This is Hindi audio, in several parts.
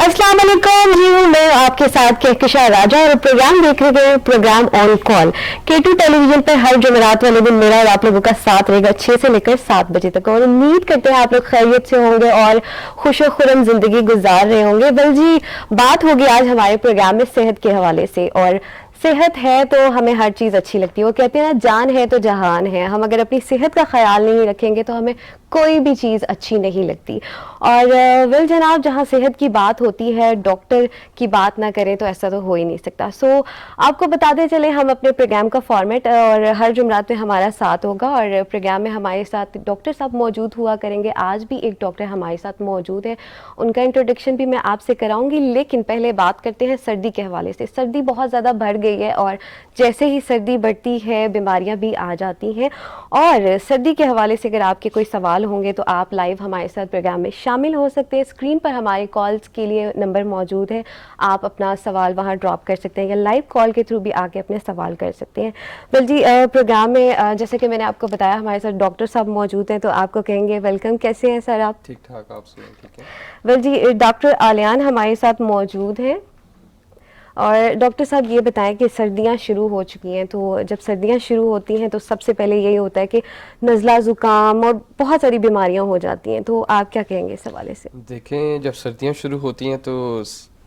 अस्सलाम वालेकुम जी, हूँ मैं आपके साथ कहकशा राजा और प्रोग्राम देख रहे हैं programme on call K2 television पर हर जुमेरात वाले दिन मेरा और आप लोगों का साथ रहेगा 6 से लेकर 7 बजे तक। और उम्मीद करते हैं आप लोग खैरियत से होंगे और खुश खुरम जिंदगी गुजार रहे होंगे। बल जी, बात होगी आज हमारे प्रोग्राम में सेहत के हवाले से। और सेहत है तो हमें हर चीज़ अच्छी लगती है। वो कहते हैं ना, जान है तो जहान है। हम अगर अपनी सेहत का ख्याल नहीं रखेंगे तो हमें कोई भी चीज़ अच्छी नहीं लगती। और वेल जनाब, जहाँ सेहत की बात होती है, डॉक्टर की बात ना करें तो ऐसा तो हो ही नहीं सकता। सो आपको बताते चले हम अपने प्रोग्राम का फॉर्मेट, और हर जुमरात में हमारा साथ होगा और प्रोग्राम में हमारे साथ डॉक्टर साहब मौजूद हुआ करेंगे। आज भी एक डॉक्टर हमारे साथ मौजूद है, उनका इंट्रोडक्शन भी मैं आपसे कराऊंगी। लेकिन पहले बात करते हैं सर्दी के हवाले से। सर्दी बहुत ज़्यादा बढ़ गई है और जैसे ही सर्दी बढ़ती है बीमारियां भी आ जाती हैं। और सर्दी के हवाले से अगर आपके कोई सवाल होंगे तो आप लाइव हमारे साथ प्रोग्राम में शामिल हो सकते हैं। स्क्रीन पर हमारे कॉल्स के लिए नंबर मौजूद है, आप अपना सवाल वहां ड्रॉप कर सकते हैं या लाइव कॉल के थ्रू भी आके अपने सवाल कर सकते हैं। वेल जी, प्रोग्राम में जैसे कि मैंने आपको बताया हमारे साथ डॉक्टर साहब मौजूद हैं, तो आपको कहेंगे वेलकम। कैसे हैं सर आप? ठीक ठाक, आप सुनाएं? ठीक है। वेल जी, डॉक्टर आलियान हमारे साथ मौजूद हैं। और डॉक्टर साहब ये बताएं कि सर्दियां शुरू हो चुकी हैं, तो जब सर्दियां शुरू होती हैं तो सबसे पहले यही होता है कि नज़ला ज़ुकाम और बहुत सारी बीमारियां हो जाती हैं। तो आप क्या कहेंगे इस हवाले से? देखें, जब सर्दियां शुरू होती हैं तो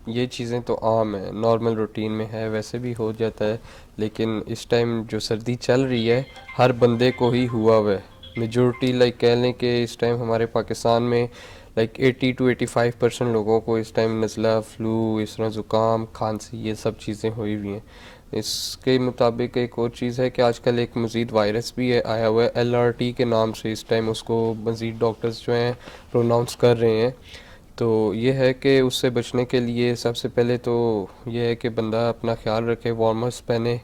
ये चीज़ें तो आम है, नॉर्मल रूटीन में है, वैसे भी हो जाता है। लेकिन इस टाइम जो सर्दी चल रही है हर बंदे को ही हुआ हुआ है। मेजॉरिटी लाइक कह लें कि इस टाइम हमारे पाकिस्तान में लाइक 80 to 85% लोगों को इस टाइम नज़ला, फ्लू, इस तरह ज़ुकाम, खांसी, ये सब चीज़ें हुई हुई हैं। इसके मुताबिक एक और चीज़ है कि आजकल एक मज़ीद वायरस भी है आया हुआ है LRT के नाम से। इस टाइम उसको मज़ीद डॉक्टर्स जो हैं प्रोनाउंस कर रहे हैं। तो ये है कि उससे बचने के लिए सबसे पहले तो ये है कि बंदा अपना ख्याल रखे, वार्मर्स पहने।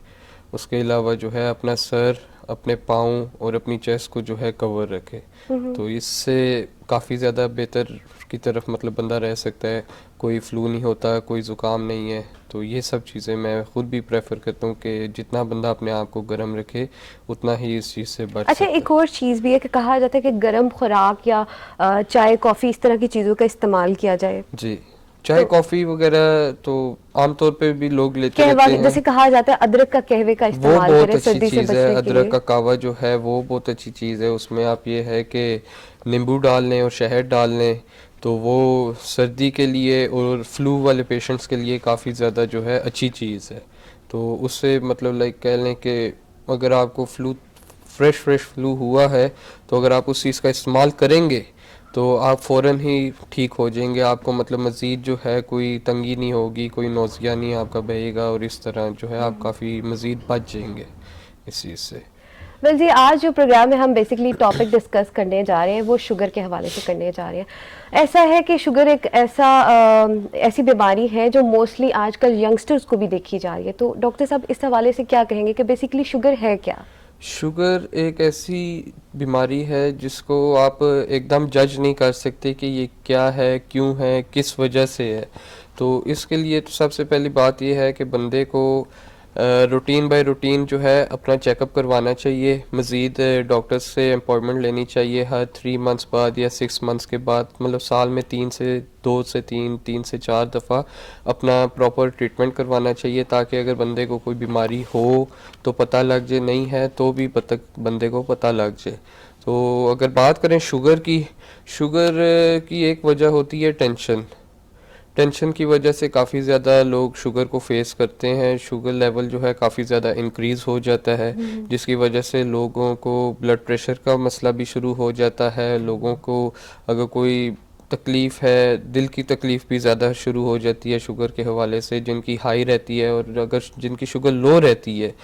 उसके अलावा जो है अपना सर, अपने पाँव और अपनी चेस्ट को जो है कवर रखे। तो इससे काफ़ी ज़्यादा बेहतर की तरफ मतलब बंदा रह सकता है। कोई फ्लू नहीं होता, कोई ज़ुकाम नहीं है। तो ये सब चीज़ें मैं ख़ुद भी प्रेफर करता हूँ कि जितना बंदा अपने आप को गर्म रखे उतना ही इस चीज़ से बच अच्छा, सकता है। एक और चीज़ भी है कि कहा जाता है कि गर्म खुराक या चाय कॉफ़ी इस तरह की चीज़ों का इस्तेमाल किया जाए। जी, चाय तो कॉफ़ी वगैरह तो आमतौर पे भी लोग लेते रहते हैं। जैसे कहा जाता है अदरक का कहवे का वो इस्तेमाल बहुत करें अच्छी सर्दी से चीज़ है, बचने के अदरक लिए। का कावा जो है वो बहुत अच्छी चीज़ है। उसमें आप ये है कि नींबू डाल लें और शहद डाल लें, तो वो सर्दी के लिए और फ्लू वाले पेशेंट्स के लिए काफ़ी ज़्यादा जो है अच्छी चीज़ है। तो उससे मतलब लाइक कह लें कि अगर आपको फ्रेश फ्लू हुआ है तो अगर आप उस चीज़ का इस्तेमाल करेंगे तो आप फ़ौरन ही ठीक हो जाएंगे। आपको मतलब मज़ीद जो है कोई तंगी नहीं होगी, कोई नौज़िया नहीं आपका बहेगा, और इस तरह जो है आप काफ़ी मज़ीद बच जाएंगे इस चीज़ से। वेल जी, आज जो प्रोग्राम में हम बेसिकली टॉपिक डिस्कस करने जा रहे हैं वो शुगर के हवाले से करने जा रहे हैं। ऐसा है कि शुगर एक ऐसी बीमारी है जो मोस्टली आजकल यंगस्टर्स को भी देखी जा रही है। तो डॉक्टर साहब इस हवाले से क्या कहेंगे कि बेसिकली शुगर है क्या? शुगर एक ऐसी बीमारी है जिसको आप एकदम जज नहीं कर सकते कि ये क्या है, क्यों है, किस वजह से है। तो इसके लिए तो सबसे पहली बात ये है कि बंदे को रूटीन बाय रूटीन जो है अपना चेकअप करवाना चाहिए। मज़ीद डॉक्टर से अपॉइंटमेंट लेनी चाहिए हर 3 मंथ्स बाद या 6 मंथ्स के बाद। मतलब साल में 2 से 3 से 4 दफ़ा अपना प्रॉपर ट्रीटमेंट करवाना चाहिए, ताकि अगर बंदे को कोई बीमारी हो तो पता लग जाए, नहीं है तो भी बंदे को पता लग जाए। तो अगर बात करें शुगर की एक वजह होती है टेंशन की वजह से काफ़ी ज़्यादा लोग शुगर को फेस करते हैं। शुगर लेवल जो है काफ़ी ज़्यादा इंक्रीज़ हो जाता है, जिसकी वजह से लोगों को ब्लड प्रेशर का मसला भी शुरू हो जाता है। लोगों को अगर कोई तकलीफ़ है, दिल की तकलीफ़ भी ज़्यादा शुरू हो जाती है शुगर के हवाले से, जिनकी हाई रहती है। और अगर जिनकी शुगर लो रहती है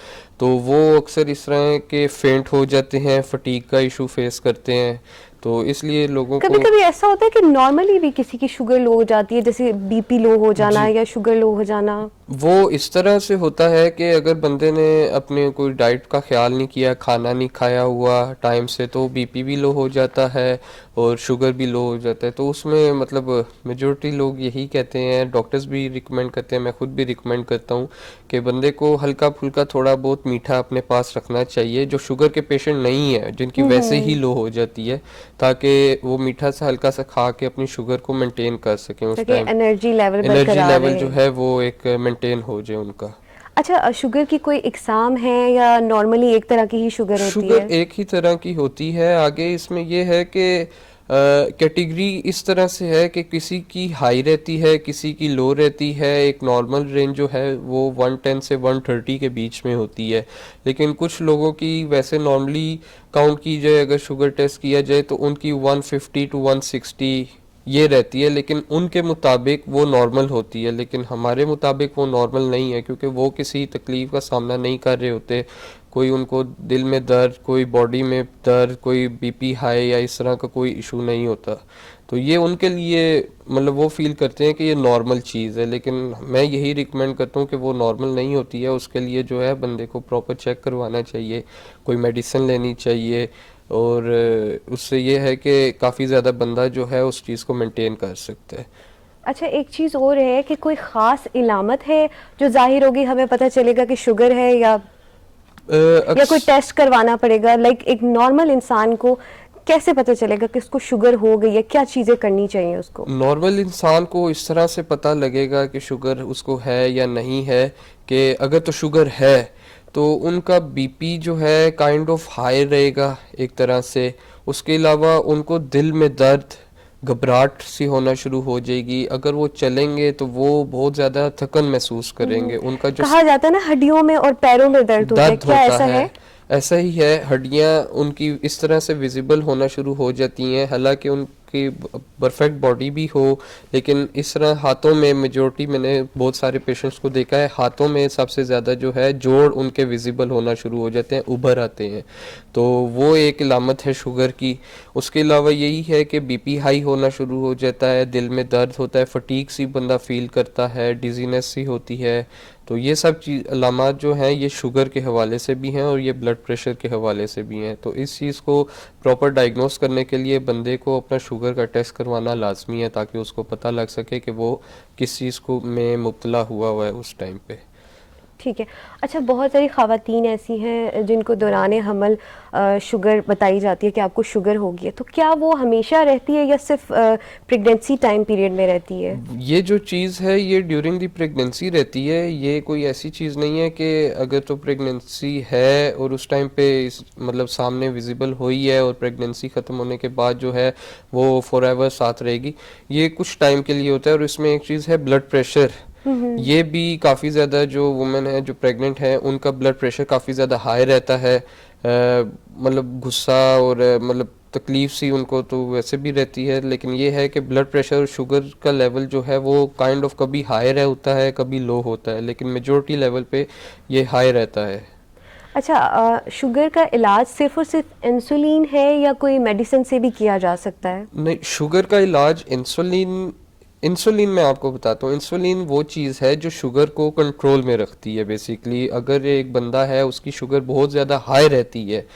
तो वो अक्सर इस तरह के फेंट हो जाते हैं, फटीग का इशू फेस करते हैं। तो इसलिए लोगों कभी को कभी ऐसा होता है कि नॉर्मली भी किसी की शुगर लो हो जाती है, जैसे बीपी लो हो जाना जी, या शुगर लो हो जाना। वो इस तरह से होता है कि अगर बंदे ने अपने कोई डाइट का ख्याल नहीं किया, खाना नहीं खाया हुआ टाइम से, तो बीपी भी लो हो जाता है और शुगर भी लो हो जाता है। तो उसमें मतलब मेजॉरिटी लोग यही कहते हैं, डॉक्टर्स भी रिकमेंड करते हैं, मैं खुद भी रिकमेंड करता हूँ कि बंदे को हल्का फुल्का थोड़ा बहुत मीठा अपने पास रखना चाहिए, जो शुगर के पेशेंट नहीं है, जिनकी वैसे ही लो हो जाती है, ताकि वो मीठा सा हल्का सा खा के अपनी शुगर को मेंटेन कर सकें उस ताकि टाइम। एनर्जी लेवल एनर्जी बरकरार लेवल रहे। जो है वो एक मेंटेन हो जाए उनका। अच्छा, शुगर की कोई इकसाम है या नॉर्मली एक तरह की ही शुगर होती शुगर है? एक ही तरह की होती है। आगे इसमें ये है कि कैटेगरी इस तरह से है कि किसी की हाई रहती है, किसी की लो रहती है। एक नॉर्मल रेंज जो है वो 110 से 130 के बीच में होती है, लेकिन कुछ लोगों की वैसे नॉर्मली काउंट की जाए, अगर शुगर टेस्ट किया जाए तो उनकी 150 टू 160 ये रहती है, लेकिन उनके मुताबिक वो नॉर्मल होती है। लेकिन हमारे मुताबिक वो नॉर्मल नहीं है, क्योंकि वो किसी तकलीफ का सामना नहीं कर रहे होते। कोई उनको दिल में दर्द, कोई बॉडी में दर्द, कोई बीपी हाई या इस तरह का कोई इशू नहीं होता। तो ये उनके लिए मतलब वो फील करते हैं कि ये नॉर्मल चीज़ है, लेकिन मैं यही रिकमेंड करता हूँ कि वो नॉर्मल नहीं होती है। उसके लिए जो है बंदे को प्रॉपर चेक करवाना चाहिए, कोई मेडिसिन लेनी चाहिए, और उससे ये है कि काफ़ी ज़्यादा बंदा जो है उस चीज़ को मेंटेन कर सकता है। अच्छा, एक चीज़ और है कि कोई ख़ास इलामत है जो ज़ाहिर होगी, हमें पता चलेगा कि शुगर है, या कोई टेस्ट करवाना पड़ेगा? लाइक एक नॉर्मल इंसान को कैसे पता चलेगा कि उसको शुगर हो गई है? क्या चीज़ें करनी चाहिए उसको? नॉर्मल इंसान को इस तरह से पता लगेगा कि शुगर उसको है या नहीं है, कि अगर तो शुगर है तो उनका बीपी जो है काइंड ऑफ हाई रहेगा एक तरह से। उसके अलावा उनको दिल में दर्द, घबराहट सी होना शुरू हो जाएगी। अगर वो चलेंगे तो वो बहुत ज़्यादा थकन महसूस करेंगे। उनका जो कहा जाता है ना, हड्डियों में और पैरों में दर्द होता है, दर्द क्या होता ऐसा है, है? ऐसा ही है। हड्डियां उनकी इस तरह से विजिबल होना शुरू हो जाती हैं, हालांकि उनकी परफेक्ट बॉडी भी हो, लेकिन इस तरह हाथों में मेजोरिटी, मैंने बहुत सारे पेशेंट्स को देखा है, हाथों में सबसे ज़्यादा जो है जोड़ उनके विजिबल होना शुरू हो जाते हैं, उभर आते हैं। तो वो एक इलामत है शुगर की। उसके अलावा यही है कि बीपी हाई होना शुरू हो जाता है, दिल में दर्द होता है, फटीक सी बंदा फील करता है, डिजीनेस सी होती है। तो ये सब चीज़ अलामात जो हैं ये शुगर के हवाले से भी हैं और ये ब्लड प्रेशर के हवाले से भी हैं। तो इस चीज़ को प्रॉपर डायग्नोस करने के लिए बंदे को अपना शुगर का टेस्ट करवाना लाजमी है, ताकि उसको पता लग सके कि वो किस चीज़ को में मुब्तला हुआ है उस टाइम पे। ठीक है। अच्छा, बहुत सारी ख़वातीन ऐसी हैं जिनको दौरान हमल शुगर बताई जाती है कि आपको शुगर होगी है, तो क्या वो हमेशा रहती है या सिर्फ प्रेगनेंसी टाइम पीरियड में रहती है? ये जो चीज़ है ये ड्यूरिंग द प्रेगनेंसी रहती है। ये कोई ऐसी चीज़ नहीं है कि अगर तो प्रेगनेंसी है और उस टाइम पे मतलब सामने विजिबल हुई है और प्रेगनेंसी ख़त्म होने के बाद जो है वो फॉर एवर साथ रहेगी। ये कुछ टाइम के लिए होता है। और इसमें एक चीज़ है ब्लड प्रेशर। ये भी काफ़ी ज़्यादा, जो वुमेन है जो प्रेग्नेंट है उनका ब्लड प्रेशर काफ़ी ज़्यादा हाई रहता है। मतलब गुस्सा और मतलब तकलीफ सी उनको तो वैसे भी रहती है, लेकिन ये है कि ब्लड प्रेशर और शुगर का लेवल जो है वो काइंड ऑफ कभी हाई रह होता है, कभी लो होता है, लेकिन मेजॉरिटी लेवल पे ये हाई रहता है। अच्छा, शुगर का इलाज सिर्फ और सिर्फ इंसुलिन है या कोई मेडिसिन से भी किया जा सकता है? नहीं, शुगर का इलाज इंसुलिन मैं आपको बताता हूँ। इंसुलिन वो चीज़ है जो शुगर को कंट्रोल में रखती है बेसिकली। अगर एक बंदा है उसकी शुगर बहुत ज़्यादा हाई रहती है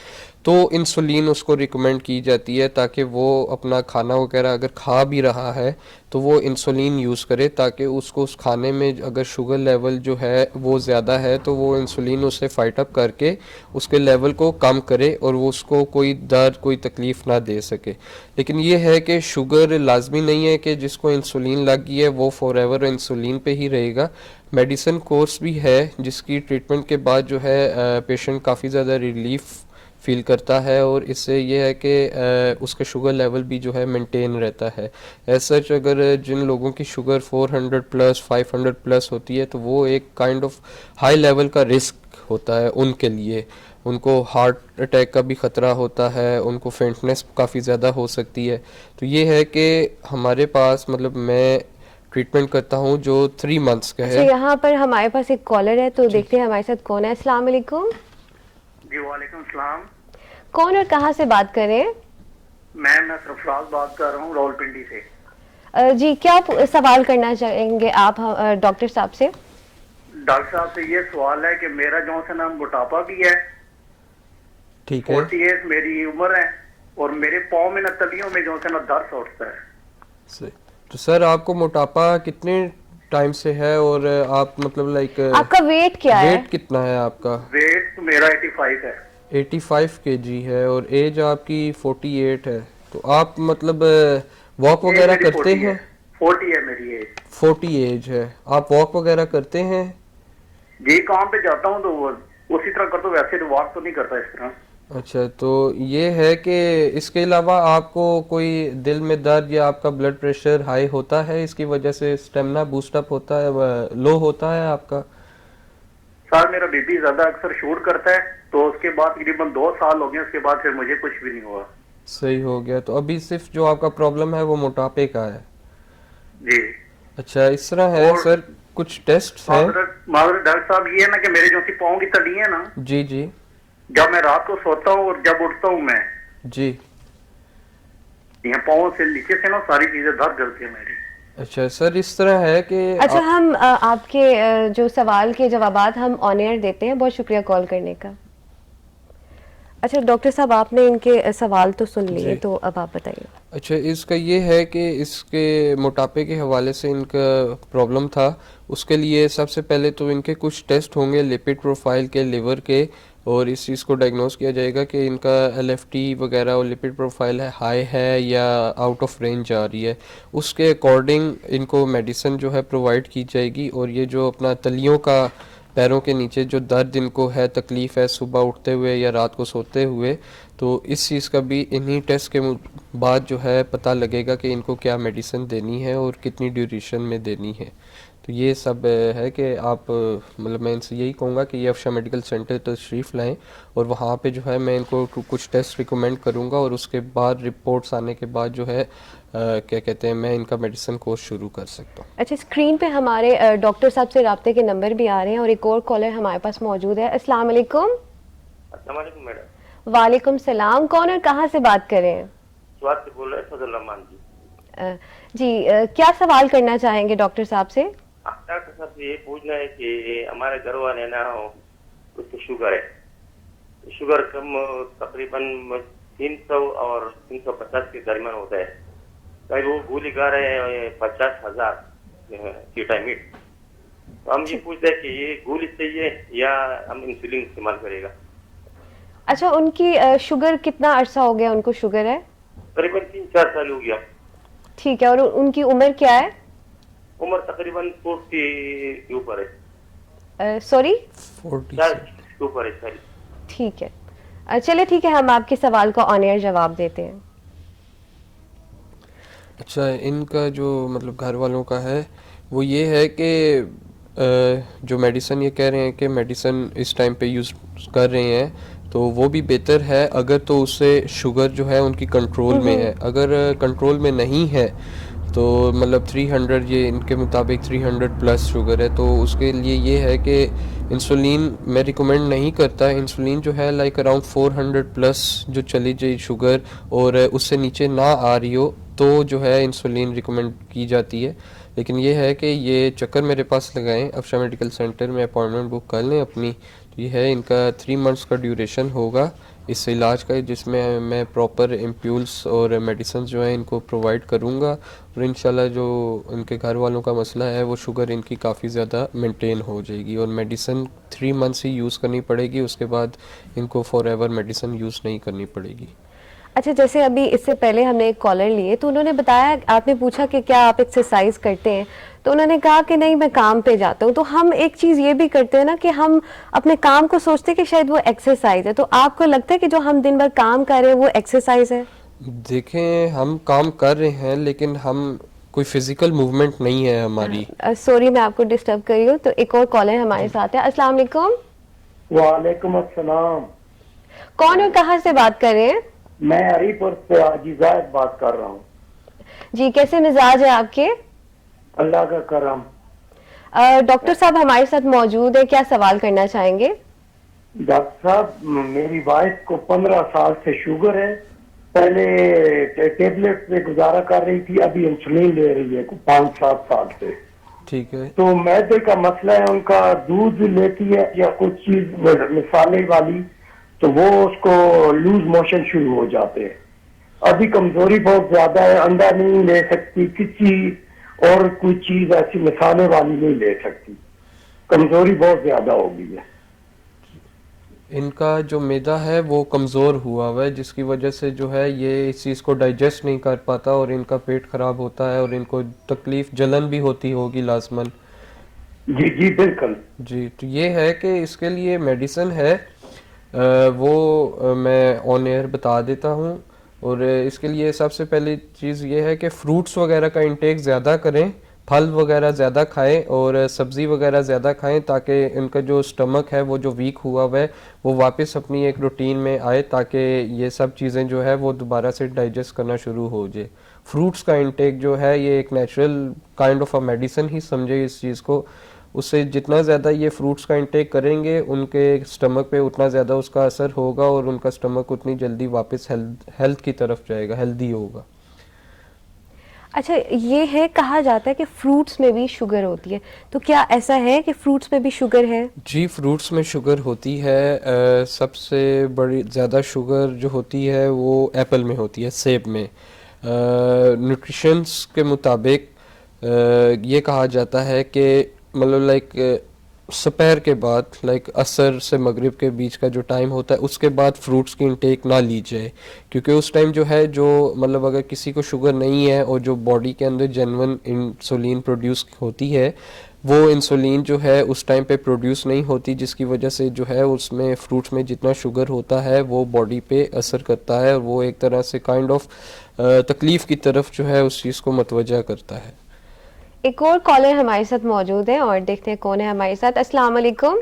तो इंसुलिन उसको रिकमेंड की जाती है, ताकि वो अपना खाना वगैरह अगर खा भी रहा है तो वो इंसुलिन यूज़ करे, ताकि उसको उस खाने में अगर शुगर लेवल जो है वो ज़्यादा है तो वो इंसुलिन उससे फाइट अप करके उसके लेवल को कम करे और वो उसको कोई दर्द, कोई तकलीफ़ ना दे सके। लेकिन ये है कि शुगर लाजमी नहीं है कि जिसको इंसुलिन लग गई है वो फॉर एवर इंसुलिन पे ही रहेगा। मेडिसिन कोर्स भी है जिसकी ट्रीटमेंट के बाद जो है पेशेंट काफ़ी ज़्यादा रिलीफ फील करता है, और इससे ये है कि उसका शुगर लेवल भी जो है मेंटेन रहता है। एज सच अगर जिन लोगों की शुगर 400 प्लस 500 प्लस होती है तो वो एक काइंड ऑफ हाई लेवल का रिस्क होता है उनके लिए। उनको हार्ट अटैक का भी ख़तरा होता है, उनको फेंटनेस काफ़ी ज़्यादा हो सकती है। तो ये है कि हमारे पास मतलब मैं ट्रीटमेंट करता हूँ जो 3 मंथ्स का अच्छा, है। यहाँ पर हमारे पास एक कॉलर है, तो देखते हैं हमारे साथ कौन है। अस्सलाम वालेकुम। जी वालेकुम सलाम। कौन और कहाँ से बात कर रहे हैं? मैं सरफराज बात कर रहा हूँ रावलपिंडी से। जी, क्या सवाल करना चाहेंगे आप डॉक्टर साहब से? डॉक्टर साहब से ये सवाल है कि मेरा जो है ना मोटापा भी है, ठीक है। 40 ईयर्स मेरी उम्र है, और मेरे पाँव में ना तलियों में जो है ना दर्द उठता है। तो सर आपको मोटापा कितने टाइम से है, और आप मतलब लाइक आपका वेट क्या है? वेट कितना है आपका? वेट मेरा 85 है। 85 kg है, और एज आपकी 48 है। तो आप मतलब वॉक वगैरह मेरी करते 40 है, हैं? 40 है मेरी एज। 40 एज है। आप वॉक वगैरह करते हैं? जी काम पे जाता हूँ तो उसी तरह करता हूँ, वैसे तो वॉक तो नहीं करता इस तरह। अच्छा, तो ये है कि इसके अलावा आपको कोई दिल में दर्द या आपका ब्लड प्रेशर हाई होता है, इसकी वजह से स्टेमिना बूस्टअप होता है, लो होता है आपका? सर मेरा बीपी ज्यादा अक्सर शूट करता है, तो उसके बाद तकरीबन 2 साल हो गए, उसके बाद फिर मुझे कुछ भी नहीं हुआ। सही हो गया। तो अभी सिर्फ जो आपका प्रॉब्लम है वो मोटापे का है? जी। अच्छा, इस तरह है और सर, कुछ टेस्ट हैं। माजरत डॉक्टर साहब, ये है ना कि मेरे जो सी पाँव की तली है ना, जी जी। जब मैं रात को सोता हूँ और जब उठता हूँ मैं, जी। यहाँ पाँव से नीचे से ना सारी चीजें दर्द करती है मेरी। अच्छा सर, इस तरह है कि अच्छा, हम आपके जो सवाल के जवाबात हम ऑन एयर देते हैं। बहुत शुक्रिया कॉल करने का। अच्छा डॉक्टर साहब, आपने इनके सवाल तो सुन लिए, जी। तो अब आप बताइए। अच्छा, इसका ये है कि इसके मोटापे के हवाले से इनका प्रॉब्लम था। उसके लिए सबसे पहले तो इनके कुछ टेस्ट होंगे लिपिड प्रोफाइल के, लिवर के, और इस चीज़ को डायग्नोस किया जाएगा कि इनका एलएफटी वगैरह और लिपिड प्रोफाइल है हाई है या आउट ऑफ रेंज आ रही है। उसके अकॉर्डिंग इनको मेडिसिन जो है प्रोवाइड की जाएगी। और ये जो अपना तलियों का, पैरों के नीचे जो दर्द इनको है, तकलीफ़ है सुबह उठते हुए या रात को सोते हुए, तो इस चीज़ का भी इन्हीं टेस्ट के बाद जो है पता लगेगा कि इनको क्या मेडिसिन देनी है और कितनी ड्यूरेशन में देनी है। तो ये सब है कि आप मतलब मैं इनसे यही कहूँगा कि ये अफशा मेडिकल सेंटर तशरीफ़ लाएं, और वहाँ पे जो है मैं इनको कुछ टेस्ट रिकमेंड करूँगा, और उसके बाद रिपोर्ट्स आने के बाद जो है क्या कहते हैं, मैं इनका मेडिसिन कोर्स शुरू कर सकता हूँ। अच्छा, स्क्रीन पे हमारे डॉक्टर साहब से राब्ते के नंबर भी आ रहे हैं और एक और कॉलर हमारे पास मौजूद है। अस्सलाम वालेकुम। अस्सलाम वालेकुम मैडम। वालेकुम सलाम। कौन और कहाँ से बात कर रहे हैं? स्वाद से बोल रहे हैं फजल रहमान जी। क्या सवाल करना चाहेंगे डॉक्टर साहब से? डॉक्टर साहब से ये पूछना है कि हमारे घर वाले ना उसको शुगर है, शुगर कम तकरीबन 300 और 350 के दरमियान होता है। कहीं वो गोली खा रहे हैं 50,000 कीटामिड। तो हम ये पूछते हैं कि ये गोली चाहिए या हम इंसुलिन इस्तेमाल करेगा। अच्छा, उनकी शुगर कितना अरसा हो गया उनको शुगर है? तकरीबन 3-4 साल हो गया। ठीक है, और उनकी उम्र क्या है? उम्र तकरीबन 40 के ऊपर है। सॉरी, 40 के ऊपर है सॉरी। ठीक है। चलिए ठीक है, हम आपके सवाल का ऑन एयर जवाब देते हैं। अच्छा, इनका जो मतलब घर वालों का है वो ये है कि जो मेडिसिन ये कह रहे हैं कि मेडिसिन इस टाइम पे यूज़ कर रहे हैं तो वो भी बेहतर है अगर तो उससे शुगर जो है उनकी कंट्रोल में है। अगर कंट्रोल में नहीं है तो मतलब 300, ये इनके मुताबिक 300 प्लस शुगर है, तो उसके लिए ये है कि इंसुलिन मैं रिकमेंड नहीं करता। इंसुलिन जो है लाइक अराउंड 400 प्लस जो चली जाए शुगर और उससे नीचे ना आ रही हो तो जो है इंसुलिन रिकमेंड की जाती है। लेकिन ये है कि ये चक्कर मेरे पास लगाएं, अफशा मेडिकल सेंटर में अपॉइंटमेंट बुक कर लें अपनी। तो ये है, इनका 3 मंथ्स का ड्यूरेशन होगा इस इलाज का, जिसमें मैं प्रॉपर इम्प्यूल्स और मेडिसिन जो है इनको प्रोवाइड करूँगा। और इंशाल्लाह जो इनके घर वालों का मसला है वो शुगर इनकी काफ़ी ज़्यादा मेंटेन हो जाएगी, और मेडिसिन 3 मंथ्स ही यूज़ करनी पड़ेगी, उसके बाद इनको फॉर एवर मेडिसिन यूज़ नहीं करनी पड़ेगी। अच्छा, जैसे अभी इससे पहले हमने एक कॉलर लिए तो उन्होंने बताया, आपने पूछा कि क्या आप एक्सरसाइज करते हैं, तो उन्होंने कहा कि नहीं मैं काम पे जाता हूँ। तो हम एक चीज़ ये भी करते हैं ना कि हम अपने काम को सोचते हैं कि शायद वो एक्सरसाइज है, तो आपको लगता है कि जो हम दिन भर काम कर रहे हैं वो एक्सरसाइज है? देखें, हम काम कर रहे हैं लेकिन हम कोई फिजिकल मूवमेंट नहीं है हमारी। सॉरी मैं आपको डिस्टर्ब कर रही हूँ। तो एक और कॉलर हमारे साथ है। अस्सलाम वालेकुम। वालेकुम अस्सलाम। कौन और कहाँ से बात कर रहे हैं? मैं हरीपुर से हाजी जायद बात कर रहा हूँ। जी, कैसे मिजाज है आपके? अल्लाह का करम। डॉक्टर साहब हमारे साथ मौजूद है, क्या सवाल करना चाहेंगे? डॉक्टर साहब, मेरी वाइफ को 15 साल से शुगर है। पहले टेबलेट पे गुजारा कर रही थी, अभी इंसुलिन ले रही है 5-7 साल से। ठीक है। तो मैदे का मसला है, उनका दूध लेती है या कुछ चीज मसाले वाली, तो वो उसको लूज मोशन शुरू हो जाते हैं। अभी कमजोरी बहुत ज्यादा है, अंडा नहीं ले सकती, किसी और कोई चीज ऐसी मसाले वाली नहीं ले सकती, कमजोरी बहुत ज्यादा हो गई है। इनका जो मैदा है वो कमज़ोर हुआ हुआ है, जिसकी वजह से जो है ये इस चीज़ को डाइजेस्ट नहीं कर पाता और इनका पेट ख़राब होता है और इनको तकलीफ़ जलन भी होती होगी लाजमन। जी जी बिल्कुल। जी, तो ये है कि इसके लिए मेडिसिन है, वो मैं ऑन एयर बता देता हूँ। और इसके लिए सबसे पहली चीज़ ये है कि फ्रूट्स वगैरह का इंटेक ज़्यादा करें, फल वगैरह ज़्यादा खाएं और सब्ज़ी वगैरह ज़्यादा खाएं, ताकि इनका जो स्टमक है वो जो वीक हुआ हुआ है वो वापस अपनी एक रूटीन में आए, ताकि ये सब चीज़ें जो है वो दोबारा से डाइजेस्ट करना शुरू हो जाए। फ्रूट्स का इंटेक जो है ये एक natural kind of a medicine ही समझे इस चीज़ को। उससे जितना ज़्यादा ये फ्रूट्स का इंटेक करेंगे उनके स्टमक पे उतना ज़्यादा उसका असर होगा और उनका स्टमक उतनी जल्दी वापस हेल्थ की तरफ जाएगा, हेल्दी होगा। अच्छा, ये है कहा जाता है कि फ्रूट्स में भी शुगर होती है, तो क्या ऐसा है कि फ्रूट्स में भी शुगर है? जी, फ्रूट्स में शुगर होती है। सबसे बड़ी ज़्यादा शुगर जो होती है वो एप्पल में होती है, सेब में। न्यूट्रिशंस के मुताबिक ये कहा जाता है कि मतलब लाइक सपहर के बाद, लाइक असर से मगरिब के बीच का जो टाइम होता है उसके बाद फ्रूट्स की इंटेक ना ली जाए, क्योंकि उस टाइम जो है जो मतलब अगर किसी को शुगर नहीं है और जो बॉडी के अंदर जेन्युइन इंसुलिन प्रोड्यूस होती है वो इंसुलिन जो है उस टाइम पे प्रोड्यूस नहीं होती, जिसकी वजह से जो है उसमें फ्रूट्स में जितना शुगर होता है वो बॉडी पे असर करता है और वो एक तरह से काइंड ऑफ तकलीफ़ की तरफ जो है उस चीज़ को मतवजा करता है। एक और कॉलर हमारे साथ मौजूद है और देखते हैं कौन है हमारे साथ। अस्सलाम वालेकुम।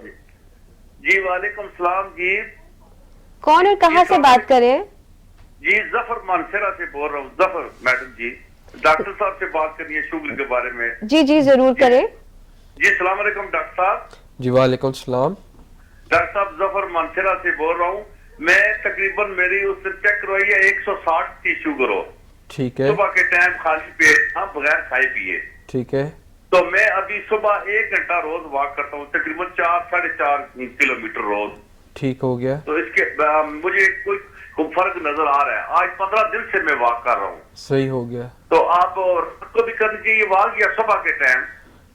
जी वालेकुम सलाम जी। कौन और कहाँ से बात कर रहे हैं? जी जफर मानसरा से बोल रहा हूँ। जफर मैडम जी, डॉक्टर साहब से बात करनी है शुगर के बारे में। जी जी जरूर करें। जी अस्सलाम वालेकुम डॉक्टर साहब। जी वालेकुम सलाम। डॉक्टर साहब जफर मानसरा से बोल रहा हूँ। मैं तकरीबन मेरी उस दिन चेक करवाई है 160 की शुगर हो। ठीक है, सुबह के टाइम खाली पेट था बगैर खाए पिए। ठीक है। तो मैं अभी सुबह 1 घंटा रोज वॉक करता हूँ, तकरीबन 4-4.5 किलोमीटर रोज। ठीक हो गया। तो इसके मुझे कोई फर्क नजर आ रहा है। आज 15 दिन से मैं वॉक कर रहा हूँ। सही हो गया। तो आप रात को भी करनी चाहिए वॉक या सुबह के टाइम?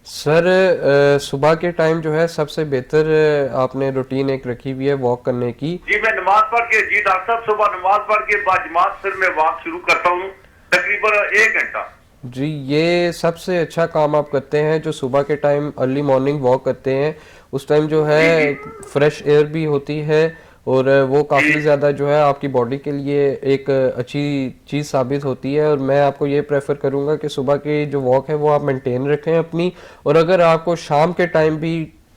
सर सुबह के टाइम जो है सबसे बेहतर आपने रूटीन एक रखी हुई है वॉक करने की। जी मैं नमाज पढ़ के, जी डॉक्टर साहब सुबह नमाज पढ़ के बाद जमात फिर मैं वॉक शुरू करता हूँ तकरीबन 1 घंटा। जी, ये सबसे अच्छा काम आप करते हैं जो सुबह के टाइम अर्ली मॉर्निंग वॉक करते हैं। उस टाइम जो है फ्रेश एयर भी होती है और वो काफ़ी ज़्यादा जो है आपकी बॉडी के लिए एक अच्छी चीज़ साबित होती है। और मैं आपको ये प्रेफर करूँगा कि सुबह की जो वॉक है वो आप मेंटेन रखें अपनी। और अगर आपको शाम के टाइम भी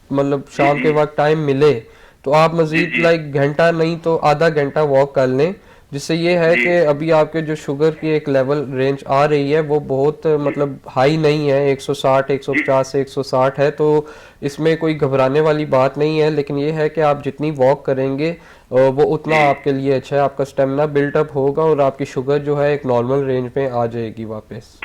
मतलब शाम के वक्त टाइम मिले तो आप मज़ीद लाइक घंटा नहीं तो आधा घंटा वॉक कर लें, जिससे ये है कि अभी आपके जो शुगर की एक लेवल रेंज आ रही है वो बहुत मतलब हाई नहीं है, 160 150 से 160 है, तो इसमें कोई घबराने वाली बात नहीं है। लेकिन ये है कि आप जितनी वॉक करेंगे वो उतना आपके लिए अच्छा है, आपका स्टेमिना बिल्टअप होगा और आपकी शुगर जो है एक नॉर्मल रेंज में आ जाएगी वापस।